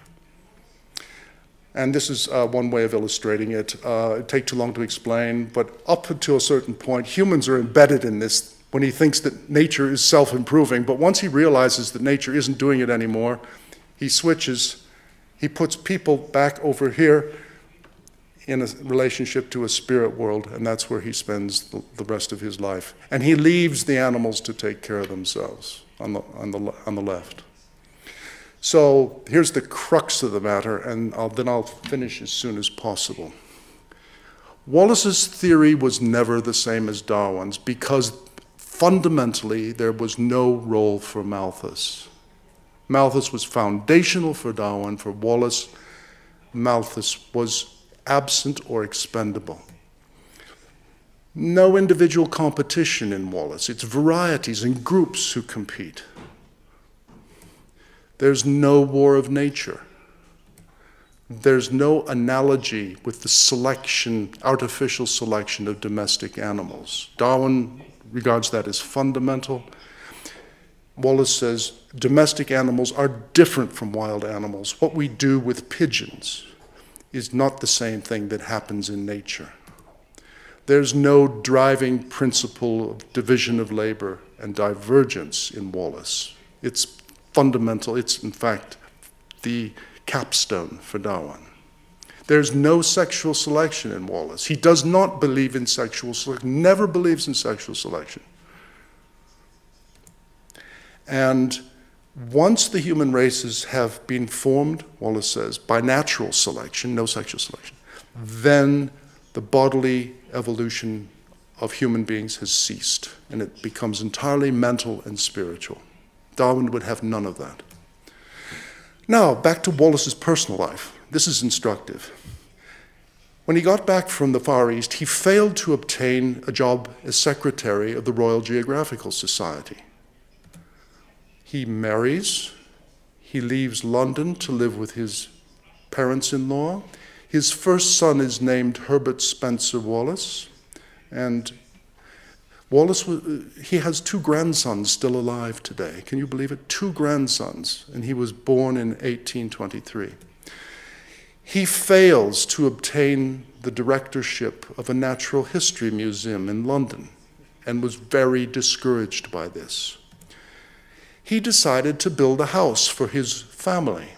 [SPEAKER 2] And this is one way of illustrating it. It'd take too long to explain, but up until a certain point, humans are embedded in this when he thinks that nature is self-improving. But once he realizes that nature isn't doing it anymore, he switches. He puts people back over here in a relationship to a spirit world, and that's where he spends the rest of his life. And he leaves the animals to take care of themselves on the left. So here's the crux of the matter, and then I'll finish as soon as possible. Wallace's theory was never the same as Darwin's because fundamentally there was no role for Malthus. Malthus was foundational for Darwin. For Wallace, Malthus was absent or expendable. No individual competition in Wallace. It's varieties and groups who compete. There's no war of nature. There's no analogy with the selection, artificial selection of domestic animals. Darwin regards that as fundamental. Wallace says domestic animals are different from wild animals. What we do with pigeons is not the same thing that happens in nature. There's no driving principle of division of labor and divergence in Wallace. It's fundamental. It's, in fact, the capstone for Darwin. There's no sexual selection in Wallace. He does not believe in sexual selection, never believes in sexual selection. And once the human races have been formed, Wallace says, by natural selection, no sexual selection, then the bodily evolution of human beings has ceased, and it becomes entirely mental and spiritual. Darwin would have none of that. Now, back to Wallace's personal life. This is instructive. When he got back from the Far East, he failed to obtain a job as secretary of the Royal Geographical Society. He marries, he leaves London to live with his parents-in-law. His first son is named Herbert Spencer Wallace, and Wallace, he has 2 grandsons still alive today. Can you believe it? 2 grandsons, and he was born in 1823. He fails to obtain the directorship of a natural history museum in London and was very discouraged by this. He decided to build a house for his family,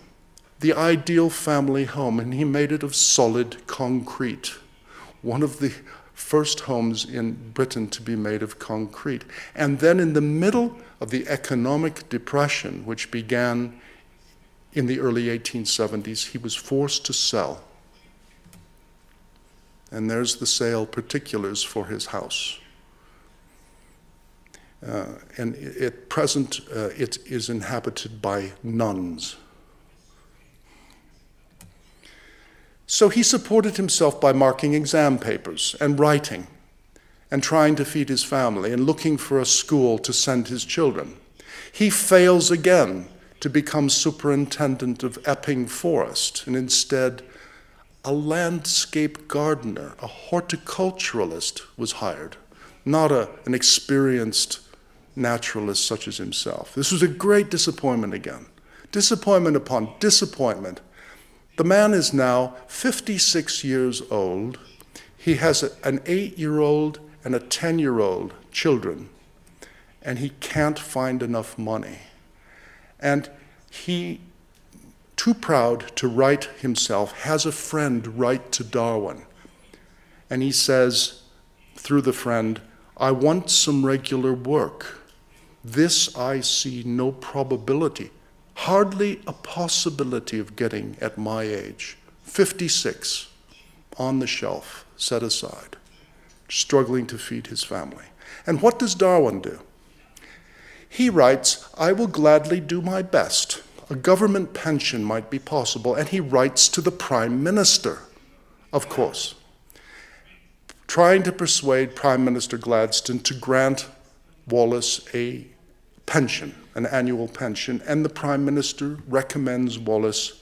[SPEAKER 2] the ideal family home, and he made it of solid concrete, one of the first homes in Britain to be made of concrete. And then in the middle of the economic depression, which began in the early 1870s, he was forced to sell. And there's the sale particulars for his house. And at present, it is inhabited by nuns. So he supported himself by marking exam papers and writing and trying to feed his family and looking for a school to send his children. He fails again to become superintendent of Epping Forest, and instead a landscape gardener, a horticulturalist was hired, not an experienced naturalist such as himself. This was a great disappointment again. Disappointment upon disappointment. The man is now 56 years old. He has an 8-year-old and a 10-year-old children, and he can't find enough money. And he, too proud to write himself, has a friend write to Darwin. And he says, through the friend, "I want some regular work. This I see no probability. Hardly a possibility of getting at my age. 56, on the shelf, set aside, struggling to feed his family." And what does Darwin do? He writes, "I will gladly do my best. A government pension might be possible." And he writes to the Prime Minister, of course, trying to persuade Prime Minister Gladstone to grant Wallace a pension, an annual pension, and the Prime Minister recommends Wallace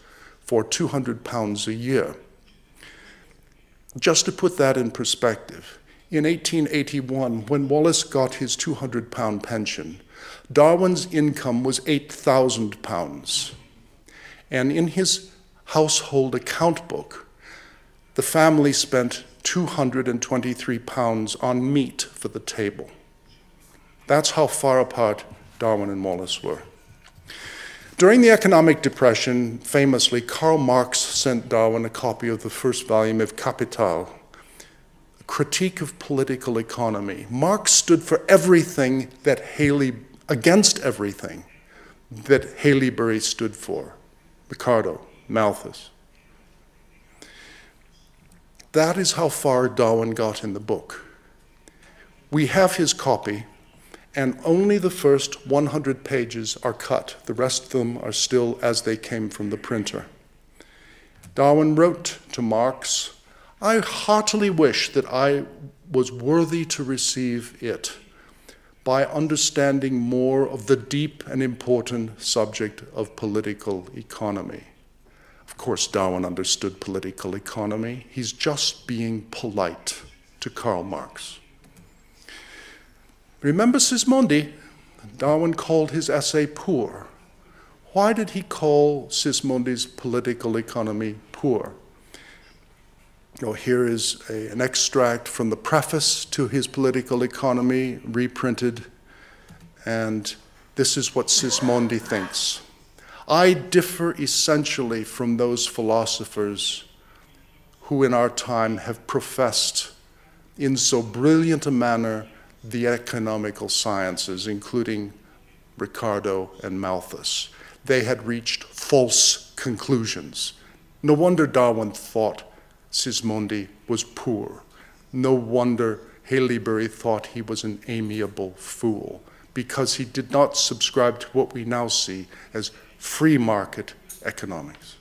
[SPEAKER 2] for £200 a year. Just to put that in perspective, in 1881, when Wallace got his £200 pension, Darwin's income was £8,000. And in his household account book, the family spent £223 on meat for the table. That's how far apart Darwin and Wallace were. During the economic depression, famously, Karl Marx sent Darwin a copy of the first volume of Capital, a critique of political economy. Marx stood for everything that against everything that Haileybury stood for, Ricardo, Malthus. That is how far Darwin got in the book. We have his copy, and only the first 100 pages are cut. The rest of them are still as they came from the printer. Darwin wrote to Marx, "I heartily wish that I was worthy to receive it by understanding more of the deep and important subject of political economy." Of course, Darwin understood political economy. He's just being polite to Karl Marx. Remember Sismondi? Darwin called his essay poor. Why did he call Sismondi's political economy poor? Here is an extract from the preface to his political economy, reprinted, and this is what Sismondi thinks. "I differ essentially from those philosophers who in our time have professed in so brilliant a manner the economical sciences, including Ricardo and Malthus. They had reached false conclusions. No wonder Darwin thought Sismondi was poor. No wonder Haileybury thought he was an amiable fool, because he did not subscribe to what we now see as free market economics.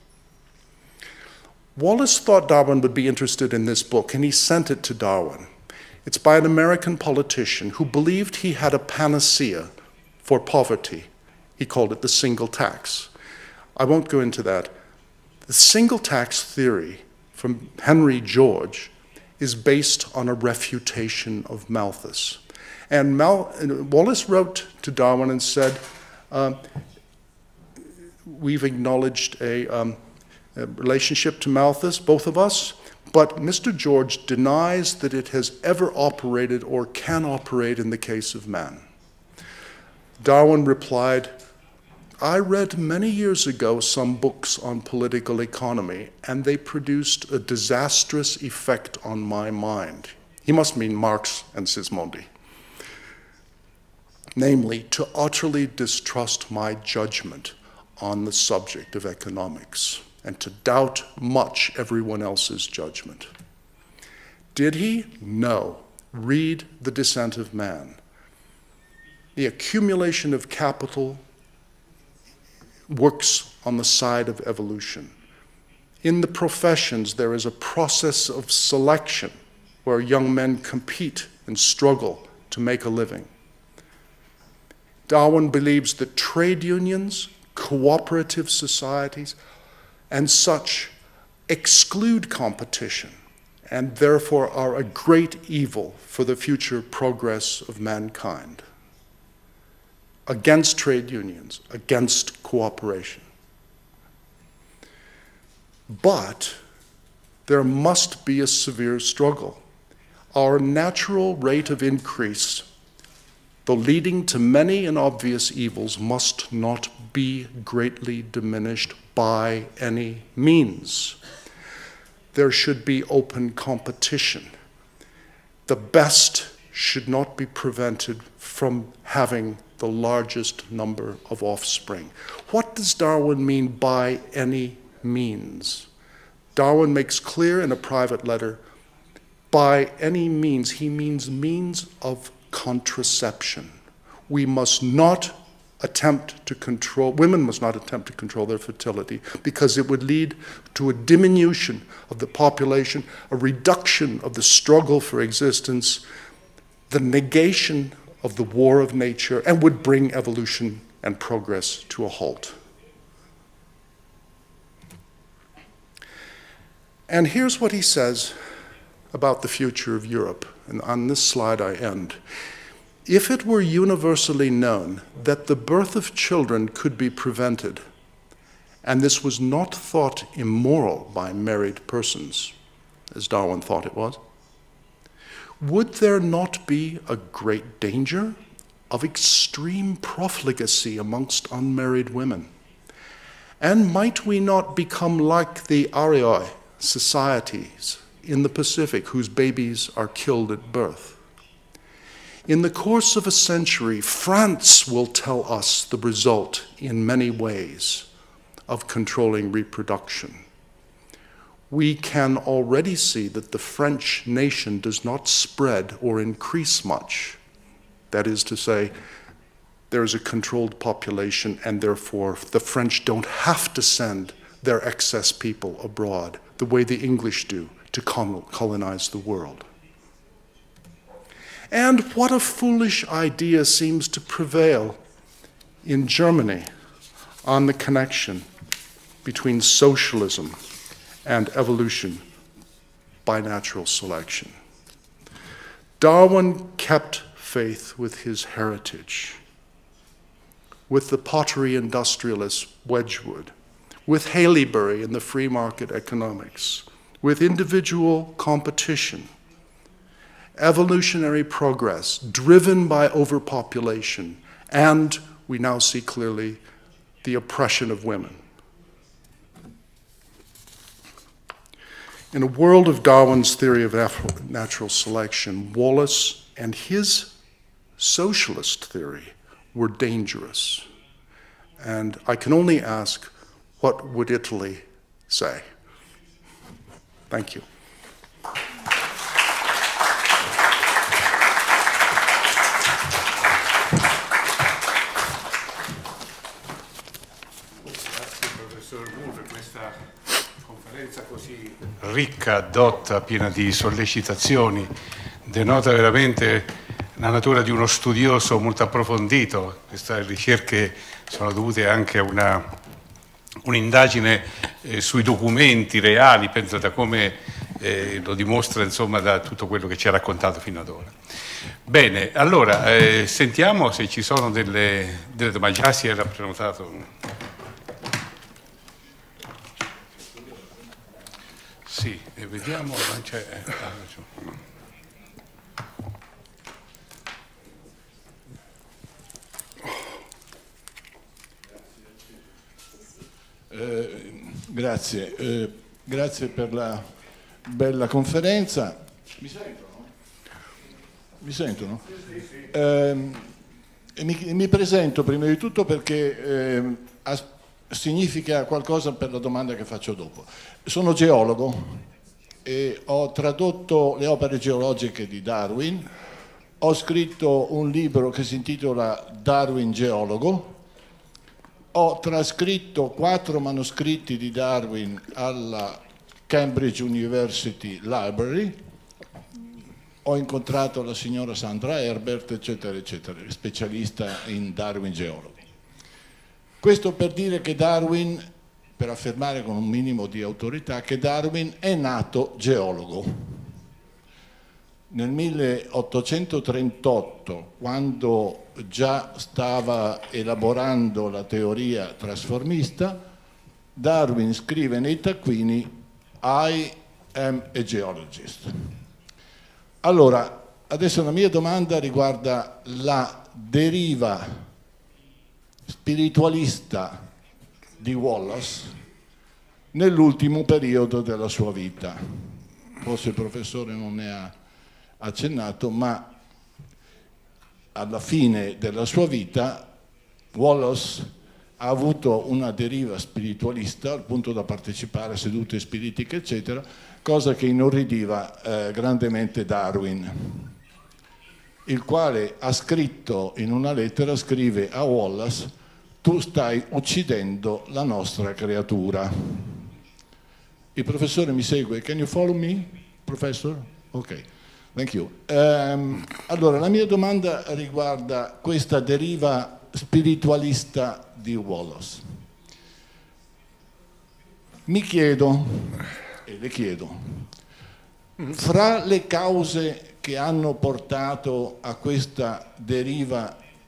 [SPEAKER 2] Wallace thought Darwin would be interested in this book, and he sent it to Darwin. It's by an American politician who believed he had a panacea for poverty. He called it the single tax. I won't go into that. The single tax theory from Henry George is based on a refutation of Malthus. And Wallace wrote to Darwin and said, we've acknowledged a relationship to Malthus, both of us, but Mr. George denies that it has ever operated or can operate in the case of man. Darwin replied, I read many years ago some books on political economy, and they produced a disastrous effect on my mind. He must mean Marx and Sismondi. Namely, to utterly distrust my judgment on the subject of economics, and to doubt much everyone else's judgment. Did he? No. Read The Descent of Man. The accumulation of capital works on the side of evolution. In the professions, there is a process of selection where young men compete and struggle to make a living. Darwin believes that trade unions, cooperative societies, and such exclude competition and therefore are a great evil for the future progress of mankind. Against trade unions, against cooperation. But there must be a severe struggle. Our natural rate of increase, though leading to many and obvious evils, must not be greatly diminished by any means. There should be open competition. The best should not be prevented from having the largest number of offspring. What does Darwin mean by any means? Darwin makes clear in a private letter, by any means, he means means of contraception. We must not attempt to control, women must not attempt to control their fertility, because it would lead to a diminution of the population, a reduction of the struggle for existence, the negation of the war of nature, and would bring evolution and progress to a halt. And here's what he says about the future of Europe, and on this slide I end. If it were universally known that the birth of children could be prevented, and this was not thought immoral by married persons, as Darwin thought it was, would there not be a great danger of extreme profligacy amongst unmarried women? And might we not become like the Arioi societies in the Pacific whose babies are killed at birth? In the course of a century, France will tell us the result in many ways of controlling reproduction. We can already see that the French nation does not spread or increase much. That is to say, there is a controlled population, and therefore the French don't have to send their excess people abroad the way the English do to colonize the world. And what a foolish idea seems to prevail in Germany on the connection between socialism and evolution by natural selection. Darwin kept faith with his heritage, with the pottery industrialist Wedgwood, with Haileybury and the free market economics, with individual competition, evolutionary progress driven by overpopulation, and we now see clearly the oppression of women. In a world of Darwin's theory of natural selection, Wallace and his socialist theory were dangerous. And I can only ask, what would Italy say? Thank you.
[SPEAKER 1] Grazie professor Moore per questa conferenza così ricca, dotta, piena di sollecitazioni. Denota veramente la natura di uno studioso molto approfondito. Queste ricerche sono dovute anche a un'indagine sui documenti reali, penso, da come lo dimostra, insomma, da tutto quello che ci ha raccontato fino ad ora. Bene, allora sentiamo se ci sono delle domande. Già si era prenotato. Sì, e vediamo.
[SPEAKER 3] Grazie, grazie per la bella conferenza. Mi sentono? Mi sentono? Mi presento prima di tutto perché significa qualcosa per la domanda che faccio dopo. Sono geologo e ho tradotto le opere geologiche di Darwin, ho scritto un libro che si intitola Darwin geologo. Ho trascritto 4 manoscritti di Darwin alla Cambridge University Library, ho incontrato la signora Sandra Herbert, eccetera, eccetera, specialista in Darwin geologo. Questo per dire che Darwin, per affermare con un minimo di autorità, che Darwin è nato geologo. Nel 1838, quando già stava elaborando la teoria trasformista, Darwin scrive nei taccuini "I am a geologist". Allora, adesso la mia domanda riguarda la deriva spiritualista di Wallace nell'ultimo periodo della sua vita. Forse il professore non ne ha accennato, ma alla fine della sua vita Wallace ha avuto una deriva spiritualista al punto da partecipare a sedute spiritiche, eccetera, cosa che inorridiva grandemente Darwin, il quale ha scritto in una lettera, scrive a Wallace: tu stai uccidendo la nostra creatura. Il professore mi segue? Can you follow me, professor? Ok. Thank you. Allora, la mia domanda riguarda questa deriva spiritualista di Wallace. Mi chiedo, e le chiedo, fra le cause che hanno portato a questa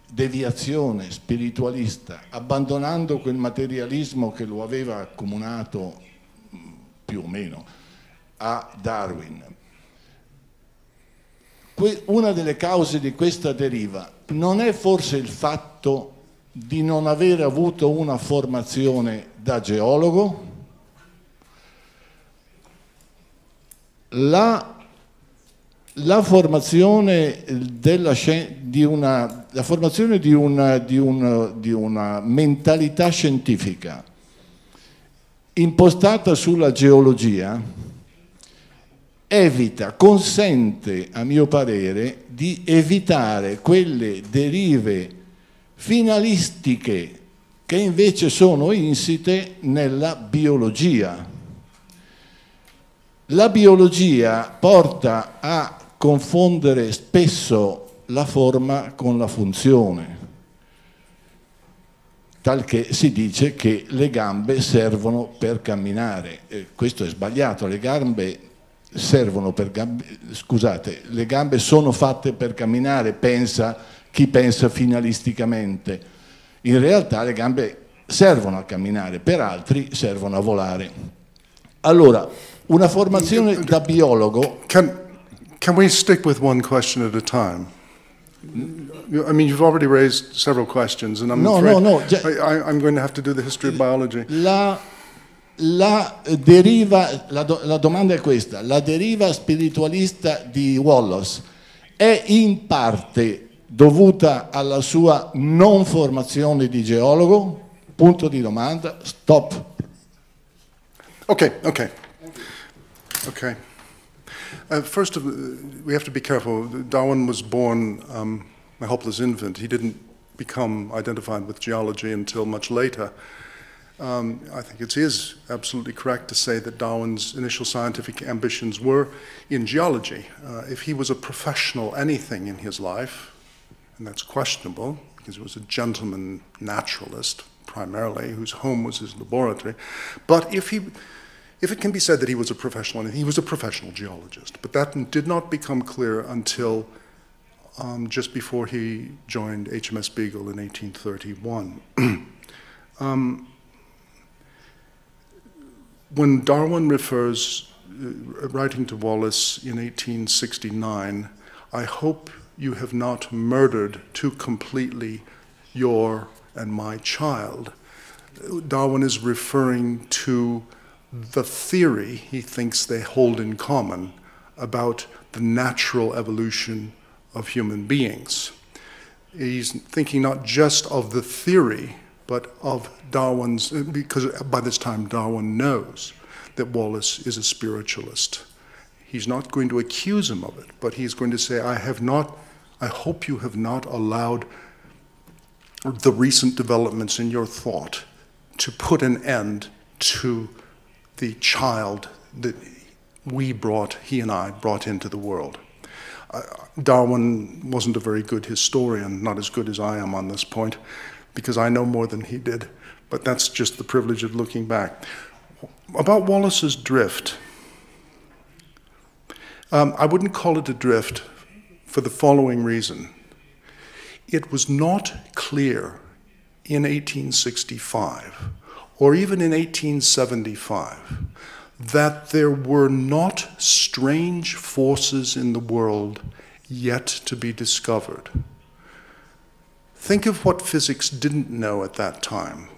[SPEAKER 3] deviazione spiritualista, abbandonando quel materialismo che lo aveva accomunato più o meno a Darwin, una delle cause di questa deriva non è forse il fatto di non aver avuto una formazione da geologo? La formazione di una mentalità scientifica impostata sulla geologia consente, a mio parere, di evitare quelle derive finalistiche che invece sono insite nella biologia. La biologia porta a confondere spesso la forma con la funzione, talché si dice che le gambe servono per camminare. Questo è sbagliato, le gambe le gambe sono fatte per camminare, chi pensa finalisticamente. In realtà le gambe servono a camminare, per altri servono a volare. Allora, una formazione da biologo...
[SPEAKER 2] Can we stick with one question at a time? I mean, you've already raised several questions, and I'm afraid I'm going to have to do the history of biology.
[SPEAKER 3] la domanda è questa: la deriva spiritualista di Wallace è in parte dovuta alla sua non formazione di geologo? Punto di domanda, stop.
[SPEAKER 2] Okay. First, we have to be careful. Darwin was born a helpless infant. He didn't become identified with geology until much later. I think it is absolutely correct to say that Darwin's initial scientific ambitions were in geology. If he was a professional anything in his life, and that's questionable, because he was a gentleman naturalist, primarily, whose home was his laboratory, but if it can be said that he was a professional, he was a professional geologist. But that did not become clear until just before he joined HMS Beagle in 1831. When Darwin refers, writing to Wallace in 1869, I hope you have not murdered too completely your and my child. Darwin is referring to the theory he thinks they hold in common about the natural evolution of human beings. He's thinking not just of the theory, but of Darwin's, because by this time Darwin knows that Wallace is a spiritualist. He's not going to accuse him of it, but he's going to say, I hope you have not allowed the recent developments in your thought to put an end to the child that he and I brought into the world. Darwin wasn't a very good historian, not as good as I am on this point, because I know more than he did, but that's just the privilege of looking back. About Wallace's drift, I wouldn't call it a drift for the following reason. It was not clear in 1865, or even in 1875, that there were not strange forces in the world yet to be discovered. Think of what physics didn't know at that time.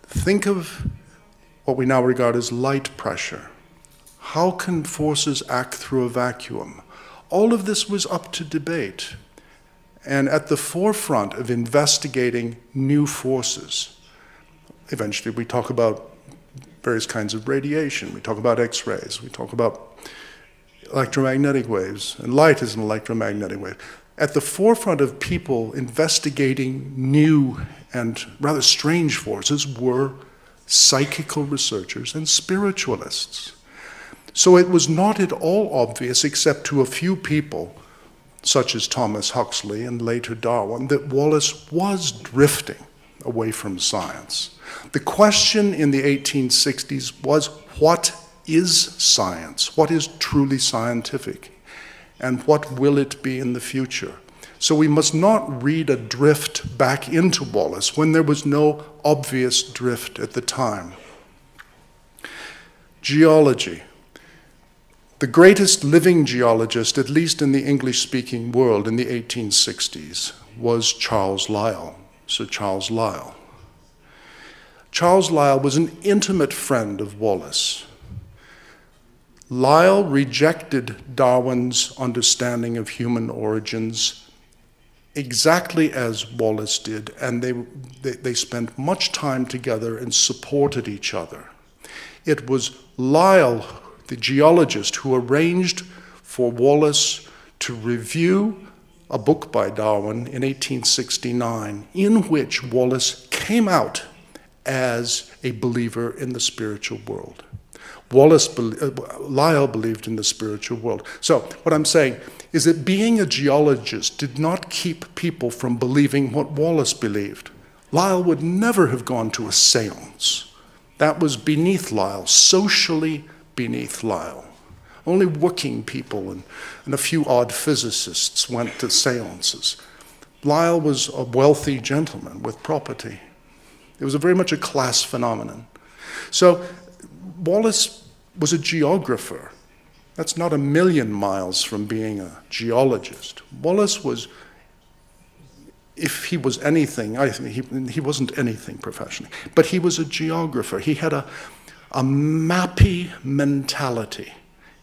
[SPEAKER 2] Think of what we now regard as light pressure. How can forces act through a vacuum? All of this was up to debate, and at the forefront of investigating new forces. Eventually, we talk about various kinds of radiation. We talk about X-rays. We talk about electromagnetic waves, and light is an electromagnetic wave. At the forefront of people investigating new and rather strange forces were psychical researchers and spiritualists. So it was not at all obvious, except to a few people, such as Thomas Huxley and later Darwin, that Wallace was drifting away from science. The question in the 1860s was, what is science? What is truly scientific? And what will it be in the future? So we must not read a drift back into Wallace when there was no obvious drift at the time. Geology. The greatest living geologist, at least in the English-speaking world in the 1860s, was Charles Lyell, Sir Charles Lyell. Charles Lyell was an intimate friend of Wallace. Lyell rejected Darwin's understanding of human origins exactly as Wallace did, and they spent much time together and supported each other. It was Lyell, the geologist, who arranged for Wallace to review a book by Darwin in 1869, in which Wallace came out as a believer in the spiritual world. Lyell believed in the spiritual world. So what I'm saying is that being a geologist did not keep people from believing what Wallace believed. Lyell would never have gone to a seance. That was beneath Lyell, socially beneath Lyell. Only working people and a few odd physicists went to seances. Lyell was a wealthy gentleman with property. It was very much a class phenomenon. So Wallace was a geographer. That's not a million miles from being a geologist. Wallace was if he was anything, I think he wasn't anything professionally, but he was a geographer. He had a mappy mentality.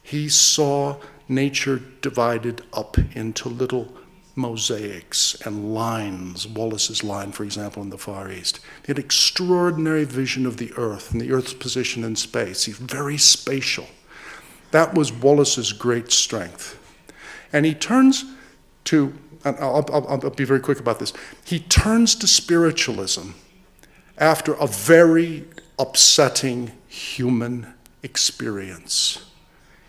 [SPEAKER 2] He saw nature divided up into little mosaics and lines, Wallace's line, for example, in the Far East. He had extraordinary vision of the Earth and the Earth's position in space. He's very spatial. That was Wallace's great strength. And he turns to, and I'll be very quick about this, he turns to spiritualism after a very upsetting human experience.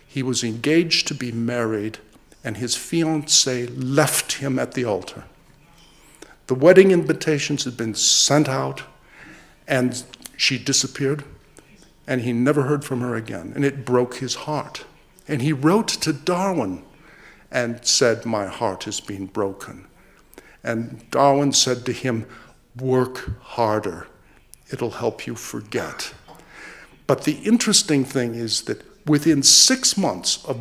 [SPEAKER 2] He was engaged to be married, and his fiancée left him at the altar. The wedding invitations had been sent out, and she disappeared, and he never heard from her again, and it broke his heart. And he wrote to Darwin and said, "My heart has been broken." And Darwin said to him, "Work harder. It'll help you forget." But the interesting thing is that within 6 months of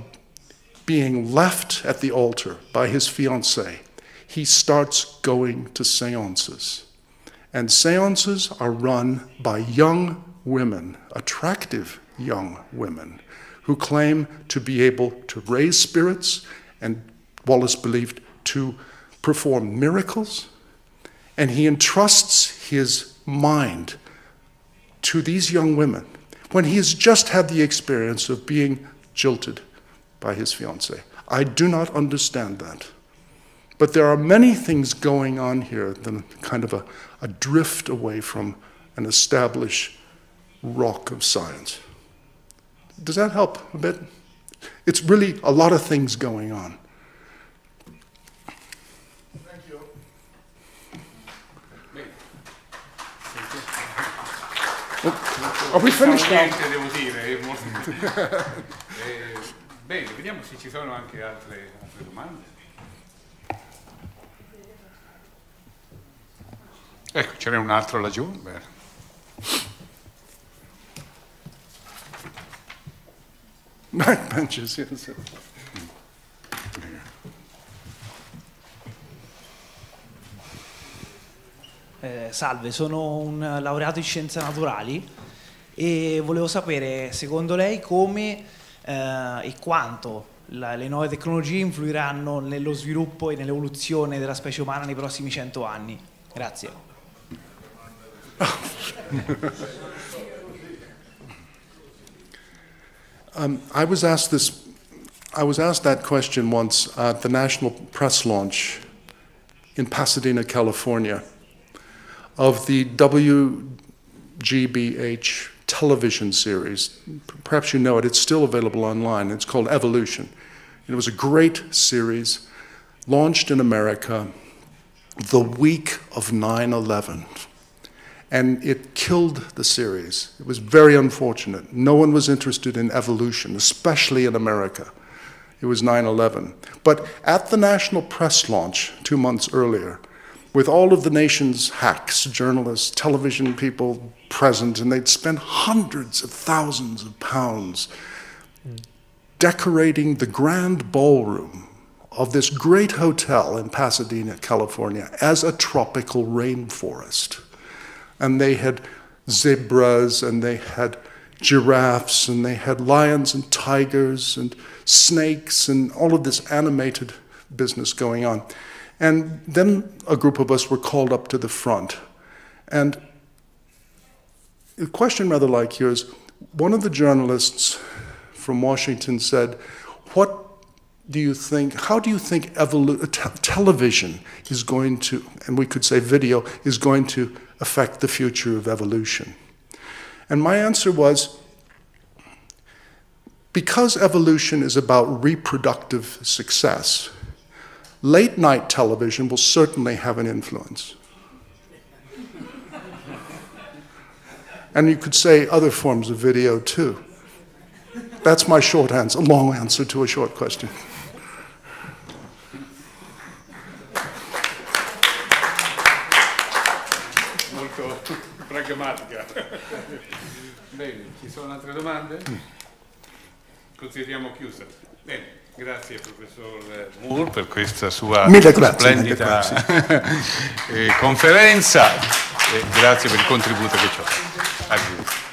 [SPEAKER 2] being left at the altar by his fiancée, he starts going to seances. And seances are run by young women, attractive young women, who claim to be able to raise spirits, and Wallace believed to perform miracles. And he entrusts his mind to these young women when he has just had the experience of being jilted by his fiancée. I do not understand that. But there are many things going on here than kind of a drift away from an established rock of science. Does that help a bit? It's really a lot of things going on.
[SPEAKER 3] Thank you.
[SPEAKER 2] Are we finished now?
[SPEAKER 1] Niente, devo dire. Bene, vediamo se ci sono anche altre domande. Ecco, ce n'è un altro laggiù. Bene.
[SPEAKER 2] Backbenches, yes.
[SPEAKER 4] Salve, sono un laureato in scienze naturali e volevo sapere, secondo lei, come e quanto le nuove tecnologie influiranno nello sviluppo e nell'evoluzione della specie umana nei prossimi 100 anni. Grazie.
[SPEAKER 2] I was asked that question once at the National Press launch in Pasadena, California, of the WGBH television series. Perhaps you know it, it's still available online. It's called Evolution. It was a great series, launched in America the week of 9/11. And it killed the series. It was very unfortunate. No one was interested in evolution, especially in America. It was 9/11. But at the National Press launch 2 months earlier, with all of the nation's hacks, journalists, television people present, and they'd spent hundreds of thousands of pounds decorating the grand ballroom of this great hotel in Pasadena, California, as a tropical rainforest. And they had zebras, and they had giraffes, and they had lions and tigers and snakes and all of this animated business going on. And then a group of us were called up to the front. And a question rather like yours, one of the journalists from Washington said, how do you think television is going to, and we could say video, is going to affect the future of evolution? And my answer was, because evolution is about reproductive success, late night television will certainly have an influence. And you could say other forms of video too. That's my short answer, a long answer to a short question.
[SPEAKER 1] Molto pragmatica. Bene, ci sono altre domande? consideriamo chiusa. Bene, grazie professor Moore per questa sua splendida conferenza e grazie per il contributo che ci ha dato.